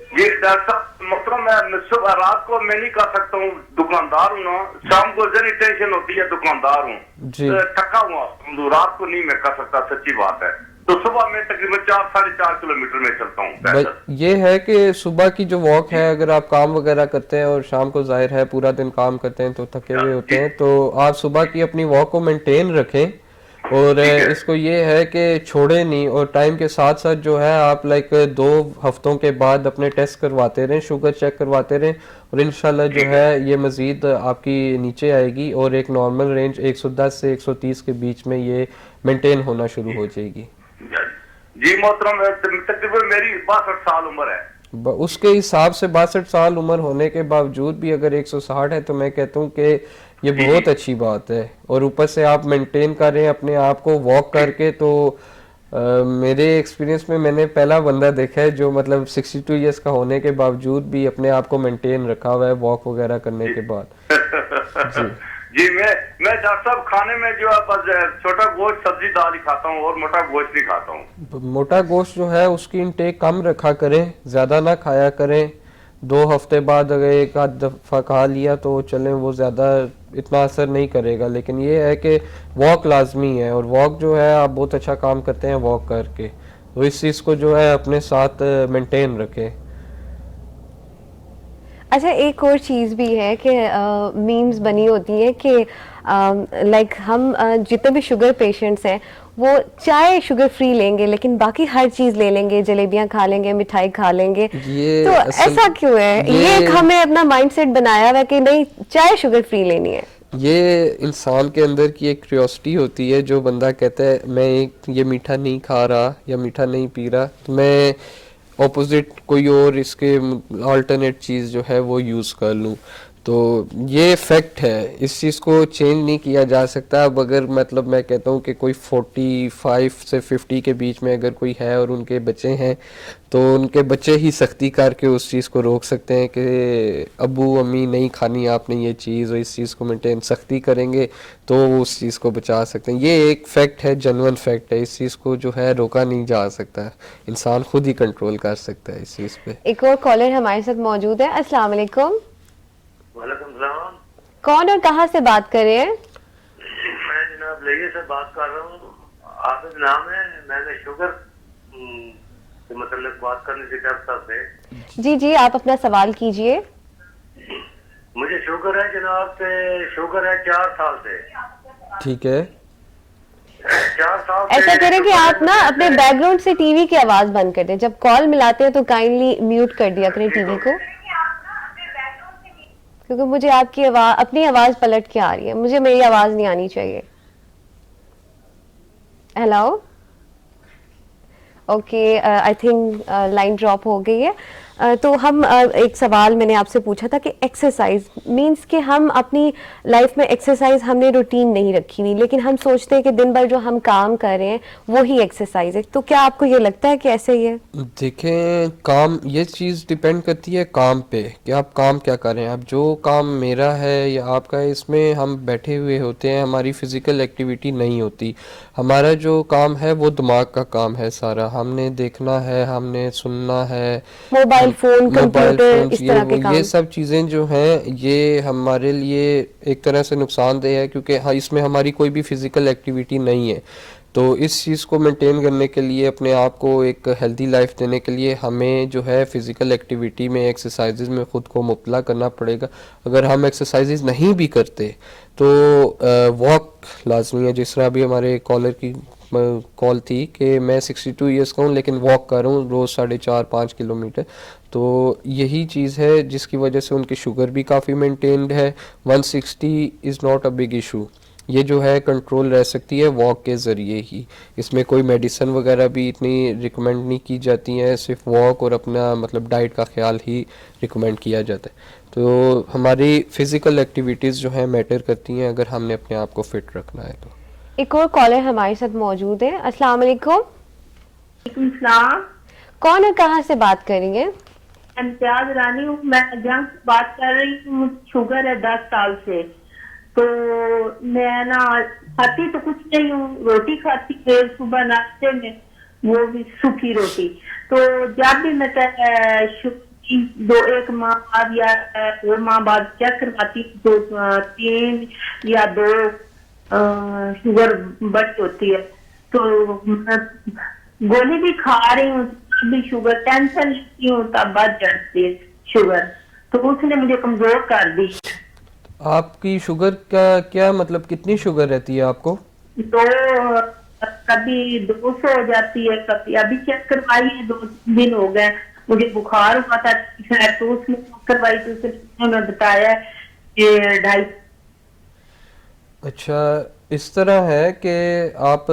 जी डॉक्टर साहब मतलब मैं सुबह रात को मैं नहीं कर सकता हूँ, दुकानदार हूँ ना, शाम को जरी टेंशन होती है, दुकानदार हूँ, थका हुआ, रात को नहीं मैं कर सकता, सच्ची बात है। तो सुबह में तकरीबन 4-4.5 किलोमीटर में चलता हूँ। ये है कि सुबह की जो वॉक है अगर आप काम वगैरह करते हैं और शाम को जाहिर है पूरा दिन काम करते हैं तो थके हुए होते हैं, तो आप सुबह की अपनी वॉक को मेंटेन रखें और इसको ये है कि छोड़े नहीं। और टाइम के साथ साथ जो है आप लाइक 2 हफ्तों के बाद अपने टेस्ट करवाते रहें, शुगर चेक करवाते रहें और इंशाल्लाह जो है ये मज़ीद आपकी नीचे आएगी और एक नॉर्मल रेंज 110 से 130 के बीच में ये मेंटेन होना शुरू हो जाएगी। जी मोहतरम, तकरीबन मेरी 62 साल उम्र है। उसके हिसाब से 62 साल उम्र होने के बावजूद भी अगर 160 है तो मैं कहता हूँ कि ये बहुत अच्छी बात है। और ऊपर से आप मेंटेन कर रहे हैं अपने आप को वॉक करके, तो मेरे एक्सपीरियंस में मैंने पहला बंदा देखा है जो मतलब 62 इयर्स का होने के बावजूद भी अपने आप को मेंटेन रखा हुआ है वॉक वगैरह करने के बाद। जी मैं डॉक्टर साहब खाने में जो है बस छोटा गोश्त सब्जी दाल ही खाता हूँ और मोटा गोश्त नहीं खाता हूँ। मोटा गोश्त जो है उसकी इंटेक कम रखा करें, ज्यादा ना खाया करें। 2 हफ्ते बाद अगर एक आध दफा खा लिया तो चलें, वो ज्यादा इतना असर नहीं करेगा। लेकिन ये है कि वॉक लाजमी है और वॉक जो है आप बहुत अच्छा काम करते हैं वॉक करके, तो इस चीज को जो है अपने साथ मेंटेन रखें। अच्छा, एक और चीज़ भी है कि मीम्स बनी होती है कि लाइक हम जितने भी शुगर पेशेंट्स हैं वो चाय शुगर फ्री लेंगे लेकिन बाकी हर चीज ले लेंगे, जलेबियां खा लेंगे, मिठाई खा लेंगे, तो ऐसा क्यों है? ये एक हमें अपना माइंडसेट बनाया हुआ है कि नहीं चाय शुगर फ्री लेनी है। ये इंसान के अंदर की एक क्यूरियोसिटी होती है। जो बंदा कहता है मैं ये मीठा नहीं खा रहा या मीठा नहीं पी रहा, तो मैं ऑपोजिट कोई और इसके अल्टरनेट चीज़ जो है वो यूज़ कर लूँ। तो ये फैक्ट है, इस चीज़ को चेंज नहीं किया जा सकता। अब अगर मतलब मैं कहता हूँ कि कोई 45 से 50 के बीच में अगर कोई है और उनके बच्चे हैं, तो उनके बच्चे ही सख्ती करके उस चीज़ को रोक सकते हैं कि अबू अम्मी नहीं खानी आपने ये चीज़, और इस चीज़ को मेंटेन सख्ती करेंगे तो वो उस चीज़ को बचा सकते हैं। ये एक फैक्ट है, जेन्युइन फैक्ट है। इस चीज़ को जो है रोका नहीं जा सकता, इंसान खुद ही कंट्रोल कर सकता है इस चीज़ पे। एक और कॉलर हमारे साथ मौजूद है। अस्सलाम वालेकुम। वालेकुम सलाम। कौन और कहाँ से बात कर रहे हैं? मैं जनाब लेगे से बात कर रहा हूँ। आबिद नाम है। मैंने शुगर से मतलब बात करने से डॉक्टर से। जी जी, आप अपना सवाल कीजिए। मुझे शुगर है जनाब से, शुगर है 4 साल से। ठीक है, 4 साल से। ऐसा करें कि आप ना अपने बैकग्राउंड से टीवी की आवाज बंद कर दें। जब कॉल मिलाते हैं तो काइंडली म्यूट कर दिया करें टीवी को, क्योंकि मुझे आपकी आवाज, अपनी आवाज पलट के आ रही है, मुझे मेरी आवाज नहीं आनी चाहिए। Hello, okay, I think line drop हो गई है। तो हम एक सवाल मैंने आपसे पूछा था कि एक्सरसाइज मींस कि हम अपनी लाइफ में एक्सरसाइज हमने रूटीन नहीं रखी हुई, लेकिन हम सोचते हैं कि दिन भर जो हम काम कर रहे हैं वो ही एक्सरसाइज है। तो क्या आपको ये लगता है कि ऐसे ही है? देखें, काम, ये चीज़ डिपेंड करती है काम पे कि आप काम क्या कर रहे हैं। अब जो काम मेरा है या आपका है, इसमें हम बैठे हुए होते हैं, हमारी फिजिकल एक्टिविटी नहीं होती। हमारा जो काम है वो दिमाग का काम है सारा। हमने देखना है, हमने सुनना है, मोबाइल फोन, कंप्यूटर, इस तरह के काम। ये सब चीज़ें जो हैं ये हमारे लिए एक तरह से नुकसानदेह है, क्योंकि हाँ इसमें हमारी कोई भी फिजिकल एक्टिविटी नहीं है। तो इस चीज़ को मेंटेन करने के लिए, अपने आप को एक हेल्दी लाइफ देने के लिए, हमें जो है फिज़िकल एक्टिविटी में, एक्सरसाइजेज में ख़ुद को मुब्तला करना पड़ेगा। अगर हम एक्सरसाइजेज नहीं भी करते तो वॉक लाजमी है। जिस तरह अभी हमारे कॉलर की कॉल थी कि मैं 62 ईयर्स का हूँ लेकिन वॉक कर रहा हूँ रोज़ 4.5-5 किलोमीटर। तो यही चीज़ है जिसकी वजह से उनकी शुगर भी काफ़ी मेंटेन्ड है। 160 is not a big issue. ये जो है कंट्रोल रह सकती है वॉक के ज़रिए ही। इसमें कोई मेडिसिन वगैरह भी इतनी रिकमेंड नहीं की जाती हैं, सिर्फ वॉक और अपना मतलब डाइट का ख्याल ही रिकमेंड किया जाता है। तो हमारी फ़िज़िकल एक्टिविटीज़ जो है मैटर करती हैं अगर हमने अपने आप को फिट रखना है तो। एक और कॉलर हमारे साथ मौजूद है। अस्सलाम वालेकुम। सलाम। कौन और कहाँ से बात करेंगे? इम्तियाज रानी हूँ। मैं जंग से बात कर रही हूँ। मुझे शुगर है 10 साल से। तो मैं ना खाती तो कुछ नहीं हूँ, रोटी खाती है सुबह नाश्ते में, वो भी सूखी रोटी। तो जब भी मैं एक माह बाद या 2 माह बाद चेक करवाती तो 3 या 2 शुगर बढ़ होती है। तो गोली भी खा रही हूँ, भी शुगर, टेंशन लेती हूँ तब बढ़ जाती है शुगर। तो उसने मुझे कमजोर कर दी। आपकी शुगर का क्या मतलब, कितनी शुगर रहती है आपको? तो कभी 200 हो जाती है, कभी अभी चेक करवाई है 2 दिन हो गए। मुझे बुखार हुआ था तो उसमें करवाई तो उसने बताया कि 250। अच्छा, इस तरह है कि आप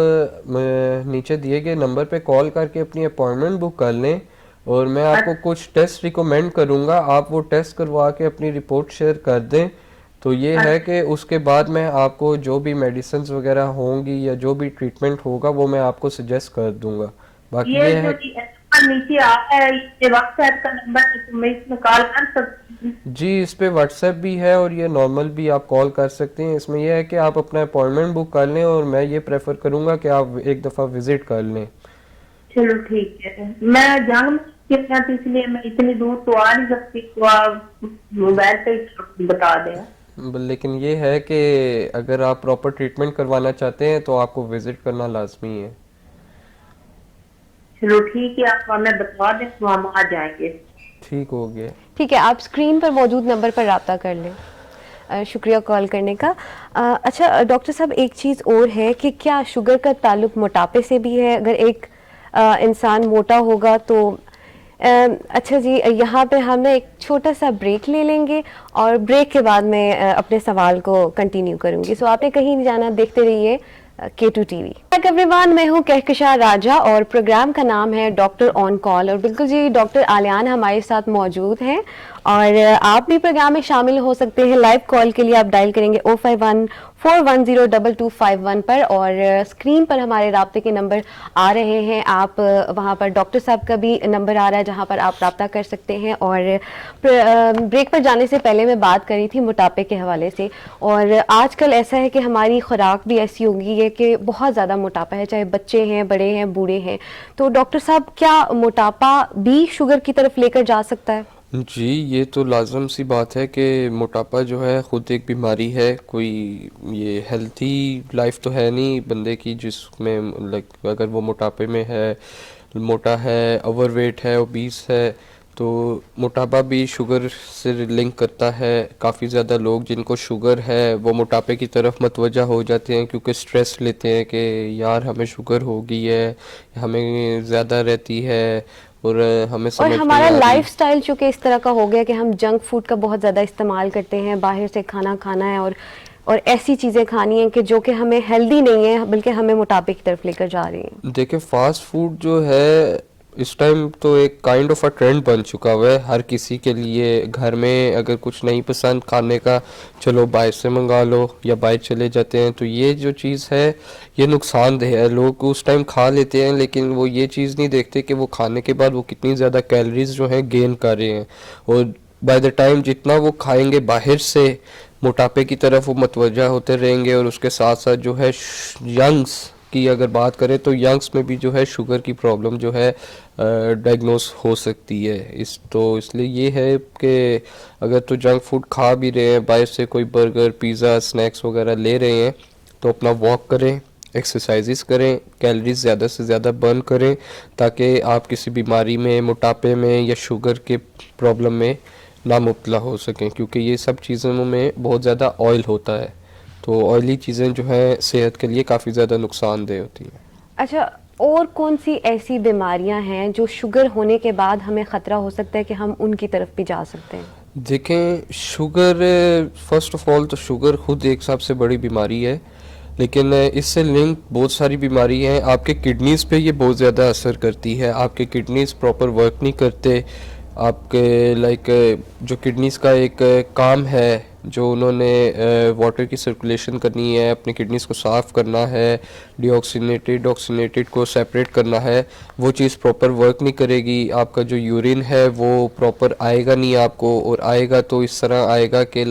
नीचे दिए गए नंबर पे कॉल करके अपनी अपॉइंटमेंट बुक कर लें और मैं आपको कुछ टेस्ट रिकमेंड करूँगा। आप वो टेस्ट करवा के अपनी रिपोर्ट शेयर कर दें। तो ये है कि उसके बाद मैं आपको जो भी मेडिसिन वगैरह होंगी या जो भी ट्रीटमेंट होगा वो मैं आपको सजेस्ट कर दूंगा। बाकी ये है नीचे आ है ये व्हाट्सएप का नंबर है, तो मैं इसमें कॉल कर सकती हूँ? जी, इस पे व्हाट्सएप भी है और ये नॉर्मल भी आप कॉल कर सकते हैं। इसमें यह है कि आप अपना अपॉइंटमेंट बुक कर लें और मैं ये प्रेफर करूँगा कि आप एक दफ़ा विजिट कर लें। चलो ठीक है। मैं जंग में थी इसलिए मैं इतनी दूर तो आ नहीं सकती, तो आप मोबाइल पे बता दें। लेकिन ये है कि अगर आप प्रॉपर ट्रीटमेंट करवाना चाहते हैं तो आपको विजिट करना लाजमी है। चलो ठीक है, आप हमें बता दें तो हम आ जाएंगे। ठीक हो गया। ठीक है, आप स्क्रीन पर मौजूद नंबर पर राब्ता कर लें। शुक्रिया कॉल करने का। अच्छा डॉक्टर साहब, एक चीज़ और है कि क्या शुगर का ताल्लुक मोटापे से भी है? अगर एक इंसान मोटा होगा तो अच्छा जी, यहाँ पे हम ना एक छोटा सा ब्रेक ले लेंगे और ब्रेक के बाद मैं अपने सवाल को कंटिन्यू करूँगी। सो आपने कहीं नहीं जाना, देखते रहिए K2 TV। एवरीवन, मैं हूँ कहकशां राजा और प्रोग्राम का नाम है डॉक्टर ऑन कॉल। और बिल्कुल जी, डॉक्टर आलियान हमारे साथ मौजूद हैं और आप भी प्रोग्राम में शामिल हो सकते हैं। लाइव कॉल के लिए आप डायल करेंगे 051-410-2251 पर और स्क्रीन पर हमारे राब्ते के नंबर आ रहे हैं। आप वहाँ पर डॉक्टर साहब का भी नंबर आ रहा है जहाँ पर आप राब्ता कर सकते हैं। और ब्रेक पर जाने से पहले मैं बात करी थी मोटापे के हवाले से, और आजकल ऐसा है कि हमारी खुराक भी ऐसी हो गई है कि बहुत ज़्यादा मोटापा है, चाहे बच्चे हैं, बड़े हैं, बूढ़े हैं। तो डॉक्टर साहब, क्या मोटापा भी शुगर की तरफ लेकर जा सकता है? जी, ये तो लाजम सी बात है कि मोटापा जो है ख़ुद एक बीमारी है। कोई ये हेल्थी लाइफ तो है नहीं बंदे की जिसमें लाइक अगर वो मोटापे में है, मोटा है, ओवरवेट है, ओबीस है, तो मोटापा भी शुगर से लिंक करता है। काफ़ी ज़्यादा लोग जिनको शुगर है वो मोटापे की तरफ मतवजा हो जाते हैं क्योंकि स्ट्रेस लेते हैं कि यार हमें शुगर हो गई है, हमें ज़्यादा रहती है और हमें समझ और नहीं हमारा आ रही। लाइफस्टाइल चूंकि इस तरह का हो गया कि हम जंक फूड का बहुत ज़्यादा इस्तेमाल करते हैं, बाहर से खाना खाना है और ऐसी चीज़ें खानी है कि जो कि हमें हेल्दी नहीं है बल्कि हमें मोटापे की तरफ लेकर जा रही हैं। देखिए, फास्ट फूड जो है इस टाइम तो एक काइंड ऑफ अ ट्रेंड बन चुका हुआ है हर किसी के लिए। घर में अगर कुछ नहीं पसंद खाने का, चलो बाहर से मंगा लो या बाहर चले जाते हैं। तो ये जो चीज़ है ये नुकसानदेह है। लोग उस टाइम खा लेते हैं लेकिन वो ये चीज़ नहीं देखते कि वो खाने के बाद वो कितनी ज़्यादा कैलोरीज जो है गेन कर रहे हैं, और बाय द टाइम जितना वो खाएंगे बाहर से मोटापे की तरफ वो मतवजा होते रहेंगे। और उसके साथ साथ जो है यंग्स की अगर बात करें तो यंग्स में भी जो है शुगर की प्रॉब्लम जो है डायग्नोस हो सकती है। इसलिए ये है कि अगर तो जंक फूड खा भी रहे हैं, बाहर से कोई बर्गर, पिज़्ज़ा, स्नैक्स वगैरह ले रहे हैं, तो अपना वॉक करें, एक्सरसाइजेस करें, कैलोरीज ज़्यादा से ज़्यादा बर्न करें ताकि आप किसी बीमारी में, मोटापे में या शुगर के प्रॉब्लम में ना मुब्तला हो सकें, क्योंकि ये सब चीज़ों में बहुत ज़्यादा ऑयल होता है। तो ऑयली चीज़ें जो है सेहत के लिए काफ़ी ज़्यादा नुकसानदेह होती हैं। अच्छा, और कौन सी ऐसी बीमारियां हैं जो शुगर होने के बाद हमें ख़तरा हो सकता है कि हम उनकी तरफ भी जा सकते हैं? देखें, शुगर फर्स्ट ऑफ ऑल तो शुगर खुद एक सबसे बड़ी बीमारी है, लेकिन इससे लिंक बहुत सारी बीमारी हैं। आपके किडनीज़ पे ये बहुत ज़्यादा असर करती है। आपके किडनीज़ प्रॉपर वर्क नहीं करते। आपके जो किडनीज़ का एक काम है, जो उन्होंने वाटर की सर्कुलेशन करनी है, अपनी किडनीज़ को साफ़ करना है, डीऑक्सीनेटेड ऑक्सीनेटेड को सेपरेट करना है, वो चीज़ प्रॉपर वर्क नहीं करेगी। आपका जो यूरिन है वो प्रॉपर आएगा नहीं आपको, और आएगा तो इस तरह आएगा कि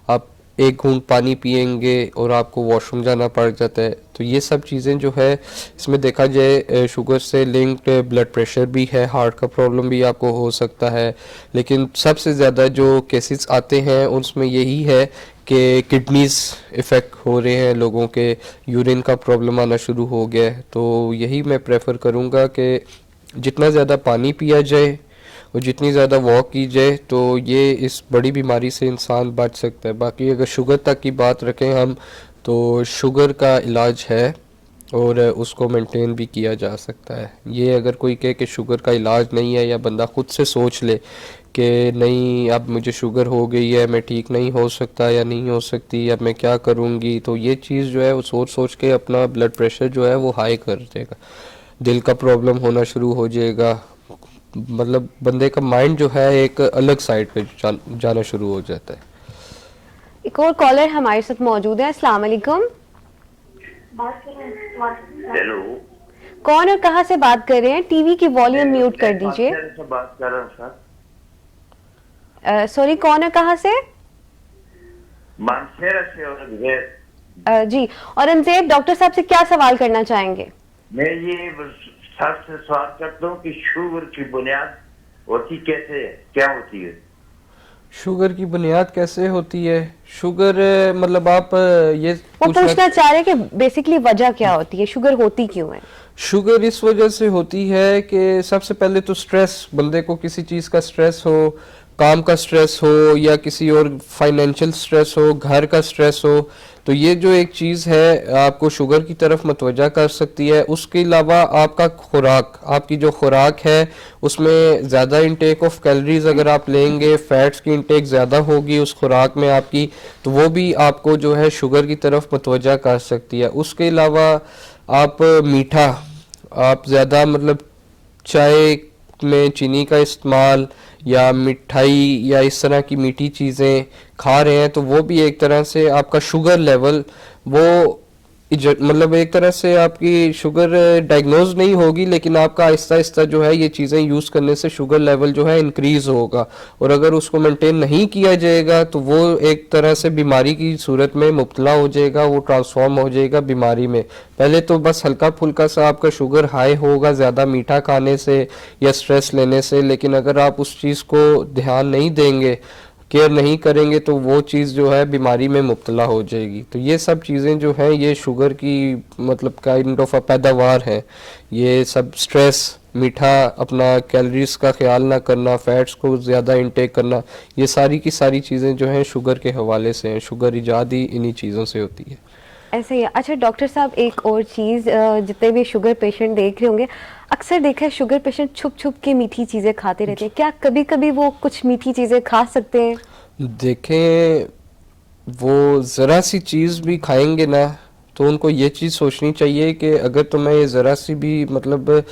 आप एक घूंट पानी पिएंगे और आपको वॉशरूम जाना पड़ जाता है। तो ये सब चीज़ें जो है इसमें देखा जाए शुगर से लिंक्ड ब्लड प्रेशर भी है, हार्ट का प्रॉब्लम भी आपको हो सकता है। लेकिन सबसे ज़्यादा जो केसेस आते हैं उसमें यही है कि किडनीज़ इफ़ेक्ट हो रहे हैं लोगों के, यूरिन का प्रॉब्लम आना शुरू हो गया है। तो यही मैं प्रेफर करूँगा कि जितना ज़्यादा पानी पिया जाए और जितनी ज़्यादा वॉक की जाए तो ये इस बड़ी बीमारी से इंसान बच सकता है। बाकी अगर शुगर तक की बात रखें हम, तो शुगर का इलाज है और उसको मेंटेन भी किया जा सकता है। ये अगर कोई कहे कि शुगर का इलाज नहीं है, या बंदा खुद से सोच ले कि नहीं अब मुझे शुगर हो गई है, मैं ठीक नहीं हो सकता या नहीं हो सकती, अब मैं क्या करूँगी, तो ये चीज़ जो है वो सोच सोच के अपना ब्लड प्रेशर जो है वो हाई कर देगा, दिल का प्रॉब्लम होना शुरू हो जाएगा। मतलब बंदे का माइंड जो है एक अलग साइड पे जाना शुरू हो जाता है। एक और कॉलर हमारे साथ मौजूद है। अस्सलाम वालेकुम। हेलो, कौन और कहाँ से बात कर रहे हैं? टीवी की वॉल्यूम म्यूट कर दीजिए। बात कर रहा हूँ सर। सॉरी, कौन और कहाँ से? मानसेरा से औरंगजेब। जी, औरंगजेब, डॉक्टर साहब से क्या सवाल करना चाहेंगे? मैं ये सर से सवाल करता हूँ कि शुगर की बुनियाद होती कैसे है, क्या होती है? शुगर की बुनियाद कैसे होती है? शुगर मतलब आप ये वो पूछना चाह रहे हैं कि बेसिकली वजह क्या होती है, शुगर होती क्यों है? शुगर इस वजह से होती है कि सबसे पहले तो स्ट्रेस, बंदे को किसी चीज़ का स्ट्रेस हो, काम का स्ट्रेस हो या किसी और फाइनेंशियल स्ट्रेस हो, घर का स्ट्रेस हो, तो ये जो एक चीज़ है आपको शुगर की तरफ मतवजा कर सकती है। उसके अलावा आपका खुराक, आपकी जो खुराक है उसमें ज़्यादा इंटेक ऑफ कैलोरीज अगर आप लेंगे, फैट्स की इंटेक ज़्यादा होगी उस खुराक में आपकी, तो वो भी आपको जो है शुगर की तरफ मतवजा कर सकती है। उसके अलावा आप मीठा, आप ज़्यादा मतलब चाय में चीनी का इस्तेमाल या मिठाई या इस तरह की मीठी चीज़ें खा रहे हैं, तो वो भी एक तरह से आपका शुगर लेवल वो मतलब एक तरह से आपकी शुगर डायग्नोज नहीं होगी, लेकिन आपका आहिस्ता आहिस्ता जो है ये चीज़ें यूज़ करने से शुगर लेवल जो है इंक्रीज़ होगा, और अगर उसको मेंटेन नहीं किया जाएगा तो वो एक तरह से बीमारी की सूरत में मुब्तला हो जाएगा, वो ट्रांसफॉर्म हो जाएगा बीमारी में। पहले तो बस हल्का फुल्का सा आपका शुगर हाई होगा ज़्यादा मीठा खाने से या स्ट्रेस लेने से, लेकिन अगर आप उस चीज़ को ध्यान नहीं देंगे, केयर नहीं करेंगे, तो वो चीज़ जो है बीमारी में मुब्तला हो जाएगी। तो ये सब चीज़ें जो हैं ये शुगर की मतलब काइंड ऑफ पैदावार है। ये सब स्ट्रेस, मीठा, अपना कैलोरीज का ख्याल ना करना, फैट्स को ज़्यादा इंटेक करना, ये सारी की सारी चीज़ें जो हैं शुगर के हवाले से हैं। शुगर ईजाद ही इन्हीं चीज़ों से होती है। ऐसे ही है। अच्छा डॉक्टर साहब, एक और चीज़, जितने भी शुगर पेशेंट देख रहे होंगे, अक्सर देखा है शुगर पेशेंट छुप छुप के मीठी चीज़ें खाते रहते हैं। क्या कभी कभी वो कुछ मीठी चीज़ें खा सकते हैं? देखें, वो ज़रा सी चीज़ भी खाएंगे ना, तो उनको ये चीज़ सोचनी चाहिए कि अगर तो मैं ये ज़रा सी भी मतलब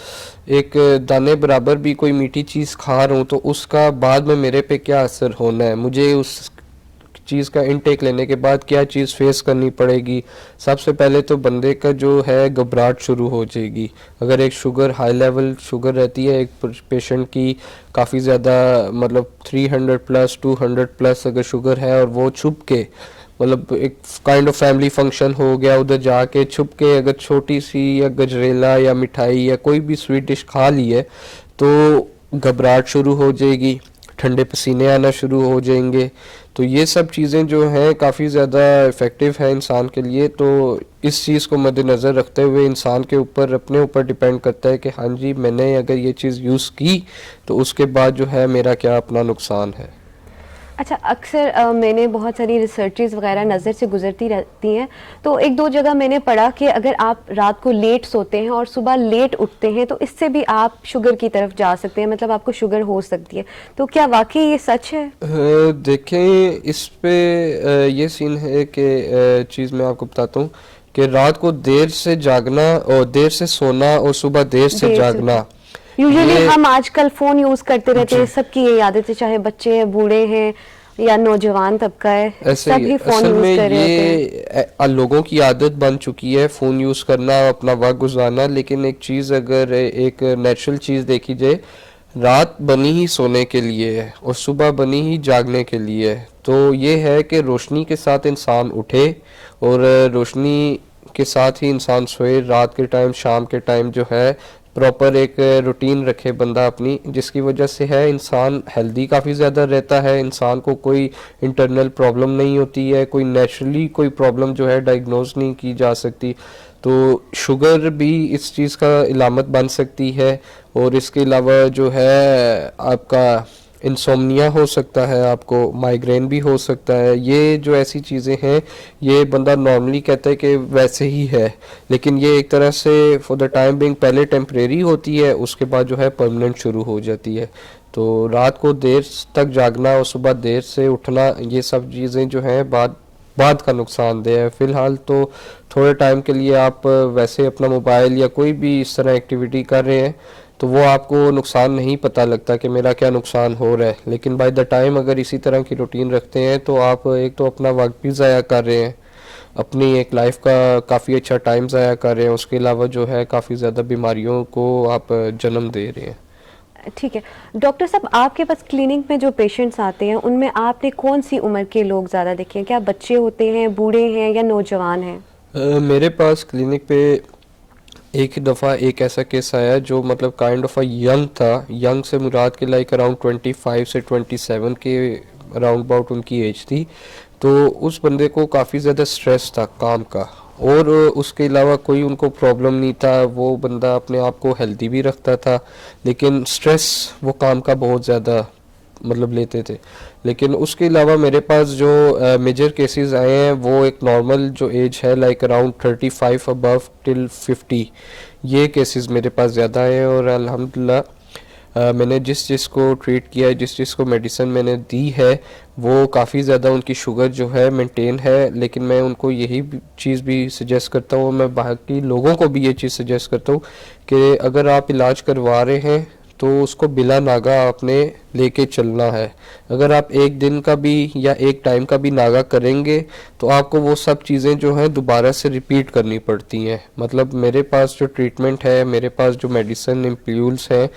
एक दाने बराबर भी कोई मीठी चीज़ खा रहा हूँ, तो उसका बाद में मेरे पे क्या असर होना है, मुझे उस चीज़ का इनटेक लेने के बाद क्या चीज़ फेस करनी पड़ेगी। सबसे पहले तो बंदे का जो है घबराहट शुरू हो जाएगी। अगर एक शुगर हाई लेवल शुगर रहती है एक पेशेंट की, काफ़ी ज़्यादा मतलब 300 प्लस 200 प्लस अगर शुगर है, और वो छुप के मतलब एक काइंड ऑफ फैमिली फंक्शन हो गया, उधर जाके छुप के अगर छोटी सी या गजरेला या मिठाई या कोई भी स्वीट डिश खा ली है, तो घबराहट शुरू हो जाएगी, ठंडे पसीने आना शुरू हो जाएंगे। तो ये सब चीज़ें जो हैं काफ़ी ज़्यादा इफ़ेक्टिव है इंसान के लिए। तो इस चीज़ को मद्देनज़र रखते हुए इंसान के ऊपर, अपने ऊपर डिपेंड करता है कि हाँ जी, मैंने अगर ये चीज़ यूज़ की तो उसके बाद जो है मेरा क्या अपना नुकसान है। अच्छा, अक्सर मैंने बहुत सारी रिसर्चेस वगैरह नज़र से गुजरती रहती हैं, तो एक दो जगह मैंने पढ़ा कि अगर आप रात को लेट सोते हैं और सुबह लेट उठते हैं तो इससे भी आप शुगर की तरफ जा सकते हैं, मतलब आपको शुगर हो सकती है। तो क्या वाकई ये सच है? देखें, इस पे ये सीन है कि चीज़ मैं आपको बताता हूँ कि रात को देर से जागना और देर से सोना और सुबह देर से जागना, यूजुअली हम आजकल फोन यूज करते रहते हैं, सबकी ये आदत है, चाहे बच्चे हैं, बूढ़े हैं या नौजवान तबका है, सभी फोन यूज कर रहे होते हैं। लोगों की आदत बन चुकी है फोन यूज करना, अपना वक्त गुजारना। लेकिन एक चीज अगर एक नेचुरल चीज देखी जाए, रात बनी ही सोने के लिए है और सुबह बनी ही जागने के लिए है। तो ये है कि रोशनी के साथ इंसान उठे और रोशनी के साथ ही इंसान सोए। रात के टाइम, शाम के टाइम जो है प्रॉपर एक रूटीन रखे बंदा अपनी, जिसकी वजह से है इंसान हेल्दी काफ़ी ज़्यादा रहता है, इंसान को कोई इंटरनल प्रॉब्लम नहीं होती है, कोई नेचुरली कोई प्रॉब्लम जो है डायग्नोज नहीं की जा सकती। तो शुगर भी इस चीज़ का इलामत बन सकती है। और इसके अलावा जो है आपका इंसोम्निया हो सकता है, आपको माइग्रेन भी हो सकता है। ये जो ऐसी चीज़ें हैं, ये बंदा नॉर्मली कहता है कि वैसे ही है, लेकिन ये एक तरह से फॉर द टाइम बिंग पहले टेम्परेरी होती है, उसके बाद जो है परमानेंट शुरू हो जाती है। तो रात को देर तक जागना और सुबह देर से उठना, ये सब चीज़ें जो हैं बाद का नुकसानदेह है। फ़िलहाल तो थोड़े टाइम के लिए आप वैसे अपना मोबाइल या कोई भी इस तरह एक्टिविटी कर रहे हैं, तो वो आपको नुकसान नहीं पता लगता कि मेरा क्या नुकसान हो रहा है। लेकिन बाय द टाइम अगर इसी तरह की रूटीन रखते हैं तो आप एक तो अपना वक्त भी ज़ाया कर रहे हैं, अपनी एक लाइफ का काफ़ी अच्छा टाइम ज़ाया कर रहे हैं, उसके अलावा जो है काफ़ी ज़्यादा बीमारियों को आप जन्म दे रहे हैं। ठीक है डॉक्टर साहब, आपके पास क्लिनिक में जो पेशेंट्स आते हैं उनमें आपने कौन सी उम्र के लोग ज़्यादा देखे हैं? क्या बच्चे होते हैं, बूढ़े हैं या नौजवान हैं? मेरे पास क्लिनिक पे एक दफ़ा एक ऐसा केस आया जो मतलब काइंड ऑफ अ यंग था। यंग से मुराद के लाइक अराउंड 25 से 27 के अराउंड अबाउट उनकी एज थी। तो उस बंदे को काफ़ी ज़्यादा स्ट्रेस था काम का, और उसके अलावा कोई उनको प्रॉब्लम नहीं था। वो बंदा अपने आप को हेल्दी भी रखता था, लेकिन स्ट्रेस वो काम का बहुत ज़्यादा मतलब लेते थे। लेकिन उसके अलावा मेरे पास जो मेजर केसेस आए हैं वो एक नॉर्मल जो एज है लाइक अराउंड 35 अबव टिल 50, ये केसेस मेरे पास ज़्यादा आए हैं। और अल्हम्दुलिल्लाह मैंने जिस को ट्रीट किया है, जिस को मेडिसिन मैंने दी है, वो काफ़ी ज़्यादा उनकी शुगर जो है मेंटेन है। लेकिन मैं उनको यही चीज़ भी सजेस्ट करता हूँ, मैं बाकी लोगों को भी ये चीज़ सजेस्ट करता हूँ कि अगर आप इलाज करवा रहे हैं तो उसको बिला नागा आपने लेके चलना है। अगर आप एक दिन का भी या एक टाइम का भी नागा करेंगे तो आपको वो सब चीज़ें जो हैं दोबारा से रिपीट करनी पड़ती हैं। मतलब मेरे पास जो ट्रीटमेंट है, मेरे पास जो मेडिसिन इम्प्यूल्स हैं,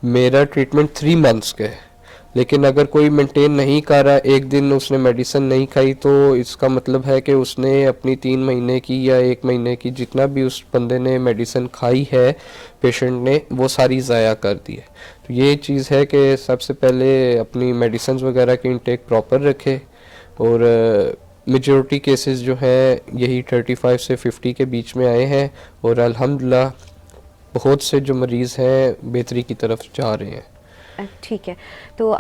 मेरा ट्रीटमेंट 3 मंथ्स का है। लेकिन अगर कोई मेंटेन नहीं कर रहा, एक दिन उसने मेडिसिन नहीं खाई, तो इसका मतलब है कि उसने अपनी 3 महीने की या 1 महीने की जितना भी उस बंदे ने मेडिसिन खाई है, पेशेंट ने, वो सारी ज़ाया कर दी है। तो ये चीज़ है कि सबसे पहले अपनी मेडिसिन वगैरह की इंटेक प्रॉपर रखे। और मेजॉरिटी केसेस जो हैं यही 35 से 50 के बीच में आए हैं और अल्हम्दुलिल्लाह बहुत से जो मरीज़ हैं बेहतरी की तरफ जा रहे हैं। ठीक है, तो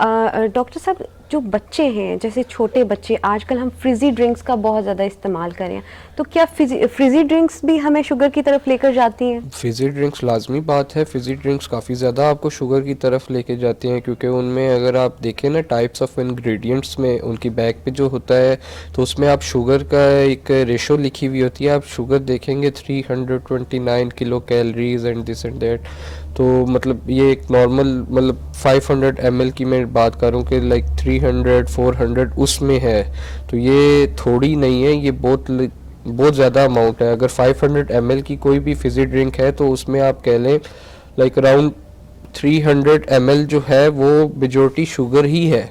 डॉक्टर साहब, जो बच्चे हैं, जैसे छोटे बच्चे, आजकल हम फ्रिजी ड्रिंक्स का बहुत ज़्यादा इस्तेमाल करें, तो क्या फ्रिजी ड्रिंक्स भी हमें शुगर की तरफ लेकर जाती हैं? फिज़ी ड्रिंक्स लाजमी बात है, फिज़ी ड्रिंक्स काफ़ी ज़्यादा आपको शुगर की तरफ लेके जाती हैं, क्योंकि उनमें अगर आप देखें ना टाइप्स ऑफ इंग्रेडिएंट्स में उनकी बैग पे जो होता है, तो उसमें आप शुगर का एक रेशो लिखी हुई होती है। आप शुगर देखेंगे 329 kilo calories and this and that. तो मतलब ये एक नॉर्मल, मतलब 500 ml की मैं बात करूँ कि लाइक 300 400 उसमें है, तो ये थोड़ी नहीं है, ये बहुत ज़्यादा अमाउंट है। अगर 500 ml की कोई भी फिज़ी ड्रिंक है तो उसमें आप कह लें लाइक अराउंड 300 ml जो है वो मेजॉरिटी शुगर ही है,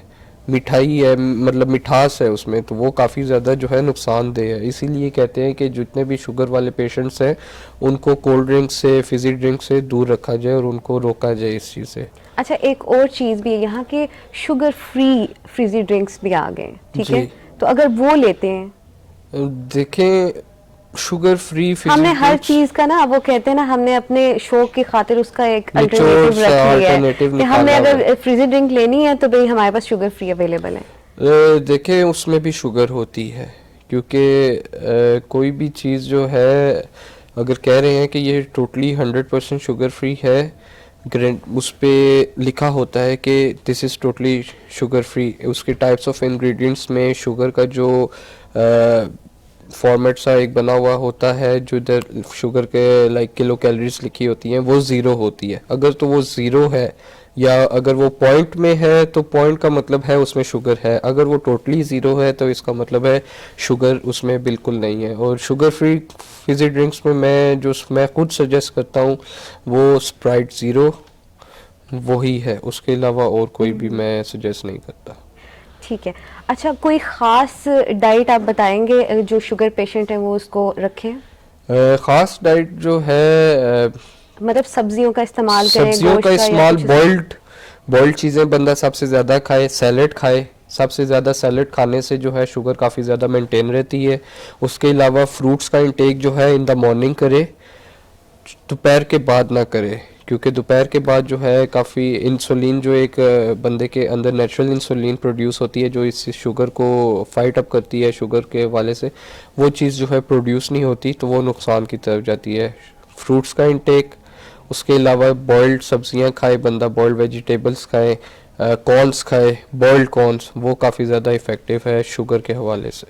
मिठाई है, मतलब मिठास है उसमें, तो वो काफ़ी ज़्यादा जो है नुकसानदेह है। इसीलिए कहते हैं कि जितने भी शुगर वाले पेशेंट्स हैं उनको कोल्ड ड्रिंक से, फिज़ी ड्रिंक से दूर रखा जाए और उनको रोका जाए इस चीज़ से। अच्छा, एक और चीज़ भी है, यहाँ के शुगर फ्री फ्रिजी ड्रिंक्स भी आ गए, ठीक है, तो अगर वो लेते हैं, देखें शुगर फ्री हमने हर चीज का ना, वो कहते हैं ना, हमने अपने शौक की खातिर उसका एक अल्टरनेटिव रख लिया है कि हमने अगर फ्रिजी ड्रिंक लेनी है तो भाई हमारे पास शुगर फ्री अवेलेबल है। देखें उसमें भी शुगर होती है, क्योंकि कोई भी चीज़ जो है अगर कह रहे हैं कि ये टोटली 100% शुगर फ्री है, उस पे लिखा होता है कि this is totally sugar free, उसके टाइप्स ऑफ इंग्रेडिएंट्स में शुगर का जो फॉर्मेट सा एक बना हुआ होता है, जो इधर शुगर के लाइक किलो कैलोरीज लिखी होती हैं, वो ज़ीरो होती है। अगर तो वो ज़ीरो है या अगर वो पॉइंट में है तो पॉइंट का मतलब है उसमें शुगर है, अगर वो टोटली ज़ीरो है तो इसका मतलब है शुगर उसमें बिल्कुल नहीं है। और शुगर फ्री फिज़ी ड्रिंक्स में मैं खुद सजेस्ट करता हूँ वो स्प्राइट ज़ीरो वही है, उसके अलावा और कोई भी मैं सजेस्ट नहीं करता। ठीक है, अच्छा, कोई ख़ास डाइट आप बताएंगे जो शुगर पेशेंट है वो उसको रखें? ख़ास डाइट जो है मतलब सब्जियों का इस्तेमाल करें, सब्जियों का इस्तेमाल, बॉइल्ड चीज़ें बंदा सबसे ज़्यादा खाए, सैलेड खाए, सबसे ज़्यादा सैलेड खाने से जो है शुगर काफ़ी ज़्यादा मेंटेन रहती है। उसके अलावा फ्रूट्स का इंटेक जो है इन द मॉर्निंग करे, दोपहर के बाद ना करे, क्योंकि दोपहर के बाद जो है काफ़ी इंसुलिन जो एक बंदे के अंदर नेचुरल इंसुलिन प्रोड्यूस होती है जो इस शुगर को फाइट अप करती है शुगर के हवाले से, वो चीज़ जो है प्रोड्यूस नहीं होती, तो वो नुकसान की तरफ जाती है। फ्रूट्स का इंटेक, उसके अलावा बॉइल्ड सब्जियां खाए बंदा, बॉइल्ड वेजिटेबल्स खाए, कॉर्न्स खाए, बॉइल्ड कॉर्न्स, वो काफ़ी ज़्यादा इफ़ेक्टिव है शुगर के हवाले से।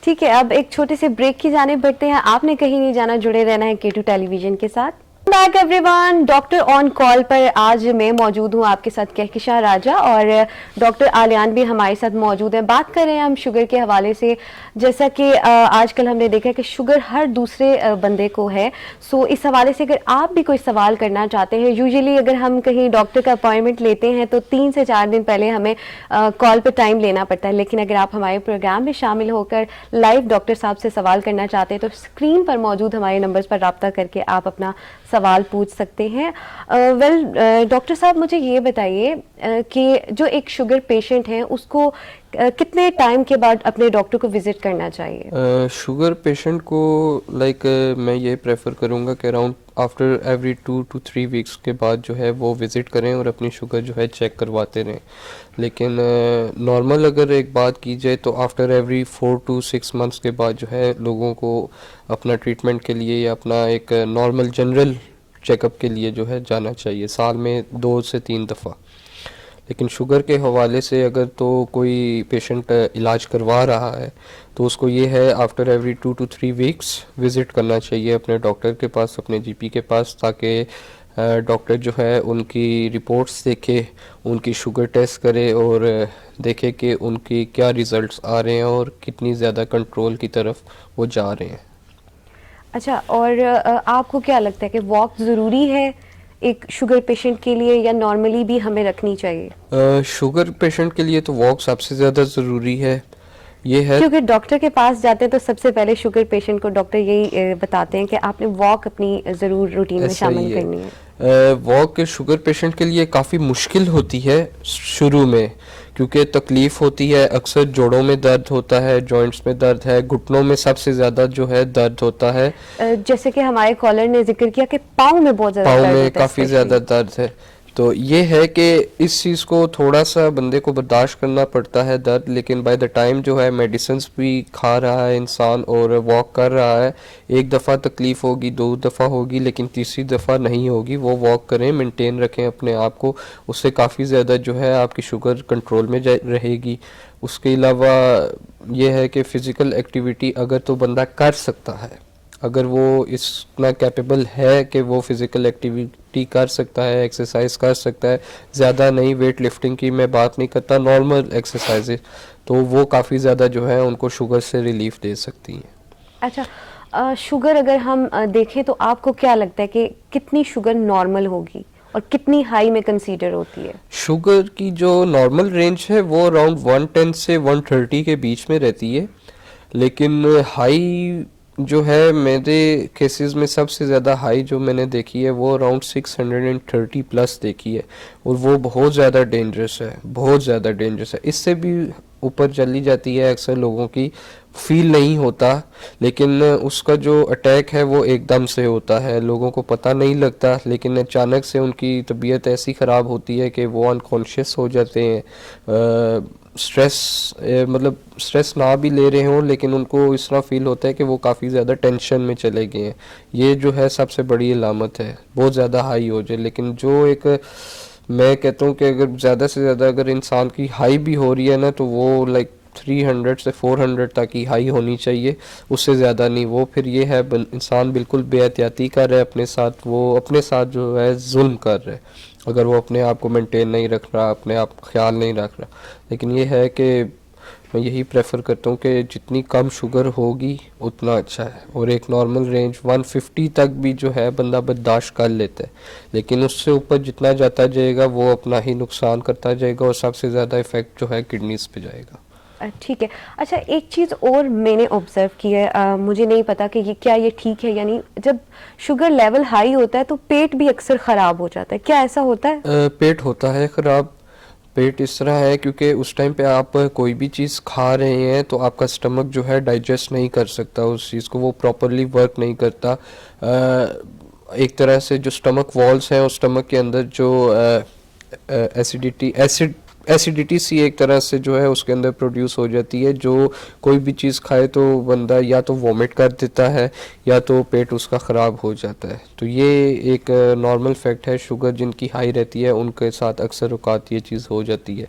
ठीक है, अब एक छोटे से ब्रेक की जाने बढ़ते हैं। आपने कहीं नहीं जाना, जुड़े रहना है K2 टेलीविजन के साथ। Back everyone, doctor on call पर आज मैं मौजूद हूँ आपके साथ कहकशां राजा, और डॉक्टर आलियान भी हमारे साथ मौजूद हैं। बात कर रहे हैं हम शुगर के हवाले से। जैसा कि आजकल हमने देखा कि शुगर हर दूसरे बंदे को है, सो इस हवाले से अगर आप भी कोई सवाल करना चाहते हैं, यूजुअली अगर हम कहीं डॉक्टर का अपॉइंटमेंट लेते हैं तो 3 से 4 दिन पहले हमें कॉल पर टाइम लेना पड़ता है, लेकिन अगर आप हमारे प्रोग्राम में शामिल होकर लाइव डॉक्टर साहब से सवाल करना चाहते हैं तो स्क्रीन पर मौजूद हमारे नंबर्स पर रब्ता करके आप अपना सवाल पूछ सकते हैं। डॉक्टर साहब, मुझे ये बताइए कि जो एक शुगर पेशेंट है उसको कितने टाइम के बाद अपने डॉक्टर को विजिट करना चाहिए? शुगर पेशेंट को मैं ये प्रेफर करूँगा कि around after every 2 to 3 weeks के बाद जो है वो विज़िट करें और अपनी शुगर जो है चेक करवाते रहें। लेकिन नॉर्मल अगर एक बात की जाए तो आफ्टर एवरी 4 to 6 मंथ्स के बाद जो है लोगों को अपना ट्रीटमेंट के लिए या अपना एक नॉर्मल जनरल चेकअप के लिए जो है जाना चाहिए, साल में 2 से 3 दफ़ा। लेकिन शुगर के हवाले से अगर तो कोई पेशेंट इलाज करवा रहा है तो उसको ये है after every 2 to 3 weeks visit करना चाहिए अपने डॉक्टर के पास, अपने जीपी के पास, ताकि डॉक्टर जो है उनकी रिपोर्ट्स देखे, उनकी शुगर टेस्ट करे और देखे कि उनकी क्या रिज़ल्ट्स आ रहे हैं और कितनी ज़्यादा कंट्रोल की तरफ वो जा रहे हैं। अच्छा, और आपको क्या लगता है कि वॉक ज़रूरी है एक शुगर पेशेंट के लिए या नॉर्मली भी हमें रखनी चाहिए? शुगर पेशेंट के लिए तो वॉक सबसे ज़्यादा ज़रूरी है। ये है क्योंकि डॉक्टर के पास जाते हैं तो सबसे पहले शुगर पेशेंट को डॉक्टर यही बताते हैं कि आपने वॉक अपनी ज़रूर रूटीन में ऐसा ही शामिल है। करनी है। वॉक शुगर पेशेंट के लिए काफ़ी मुश्किल होती है शुरू में, क्योंकि तकलीफ़ होती है, अक्सर जोड़ों में दर्द होता है, जॉइंट्स में दर्द है, घुटनों में सबसे ज़्यादा जो है दर्द होता है। जैसे कि हमारे कॉलर ने जिक्र किया कि पाँव में बहुत ज़्यादा पाँव दर्द में होता है काफ़ी ज़्यादा दर्द है। तो ये है कि इस चीज़ को थोड़ा सा बंदे को बर्दाश्त करना पड़ता है दर्द, लेकिन बाय द टाइम जो है मेडिसिन्स भी खा रहा है इंसान और वॉक कर रहा है, एक दफ़ा तकलीफ़ होगी, 2 दफ़ा होगी, लेकिन तीसरी दफ़ा नहीं होगी। वो वॉक करें, मेंटेन रखें अपने आप को, उससे काफ़ी ज़्यादा जो है आपकी शुगर कंट्रोल में रहेगी। उसके अलावा ये है कि फ़िज़िकल एक्टिविटी अगर तो बंदा कर सकता है, अगर वो इतना कैपेबल है कि वो फिज़िकल एक्टिविटी कर सकता है, एक्सरसाइज कर सकता है, ज़्यादा नहीं, वेट लिफ्टिंग की मैं बात नहीं करता, नॉर्मल एक्सरसाइज, तो वो काफ़ी ज़्यादा जो है उनको शुगर से रिलीफ दे सकती हैं। अच्छा, शुगर अगर हम देखें तो आपको क्या लगता है कि कितनी शुगर नॉर्मल होगी और कितनी हाई में कंसीडर होती है? शुगर की जो नॉर्मल रेंज है वो अराउंड 110 से 130 के बीच में रहती है, लेकिन हाई जो है मेरे केसेस में सबसे ज़्यादा हाई जो मैंने देखी है वो अराउंड 630 प्लस देखी है, और वो बहुत ज़्यादा डेंजरस है, बहुत ज़्यादा डेंजरस है। इससे भी ऊपर चली जाती है, अक्सर लोगों की फील नहीं होता, लेकिन उसका जो अटैक है वो एकदम से होता है, लोगों को पता नहीं लगता, लेकिन अचानक से उनकी तबीयत ऐसी ख़राब होती है कि वो अनकॉन्शियस हो जाते हैं। मतलब स्ट्रेस ना भी ले रहे हों, लेकिन उनको इस तरह फील होता है कि वो काफ़ी ज़्यादा टेंशन में चले गए हैं। ये जो है सबसे बड़ी अलामत है, बहुत ज़्यादा हाई हो जाए। लेकिन जो एक मैं कहता हूँ कि अगर ज़्यादा से ज़्यादा अगर इंसान की हाई भी हो रही है ना, तो वो लाइक 300 से 400 तक ही हाई होनी चाहिए, उससे ज़्यादा नहीं। वो फिर ये है इंसान बिल्कुल बेहतियाती कर रहा है अपने साथ, वो अपने साथ जो है जुल्म कर रहा है, अगर वो अपने आप को मेंटेन नहीं रख रहा, अपने आप ख्याल नहीं रख रहा। लेकिन ये है कि मैं यही प्रेफर करता हूँ कि जितनी कम शुगर होगी उतना अच्छा है, और एक नॉर्मल रेंज 150 तक भी जो है बंदा बर्दाश्त कर लेता है, लेकिन उससे ऊपर जितना जाता जाएगा वो अपना ही नुकसान करता जाएगा, और सबसे ज़्यादा इफ़ेक्ट जो है किडनीज़ पे जाएगा। ठीक है। अच्छा, एक चीज़ और मैंने ऑब्जर्व की है, मुझे नहीं पता कि ये ठीक है, यानी जब शुगर लेवल हाई होता है तो पेट भी अक्सर ख़राब हो जाता है, क्या ऐसा होता है? पेट होता है ख़राब। पेट इस तरह है क्योंकि उस टाइम पे आप कोई भी चीज़ खा रहे हैं तो आपका स्टमक जो है डाइजेस्ट नहीं कर सकता उस चीज़ को, वो प्रॉपरली वर्क नहीं करता। एक तरह से जो स्टमक वॉल्स हैं, उस स्टमक के अंदर जो एसिडिटी सी एक तरह से जो है उसके अंदर प्रोड्यूस हो जाती है, जो कोई भी चीज़ खाए तो बंदा या तो वॉमिट कर देता है या तो पेट उसका ख़राब हो जाता है। तो ये एक नॉर्मल फैक्ट है, शुगर जिनकी हाई रहती है उनके साथ अक्सर औकात ये चीज़ हो जाती है।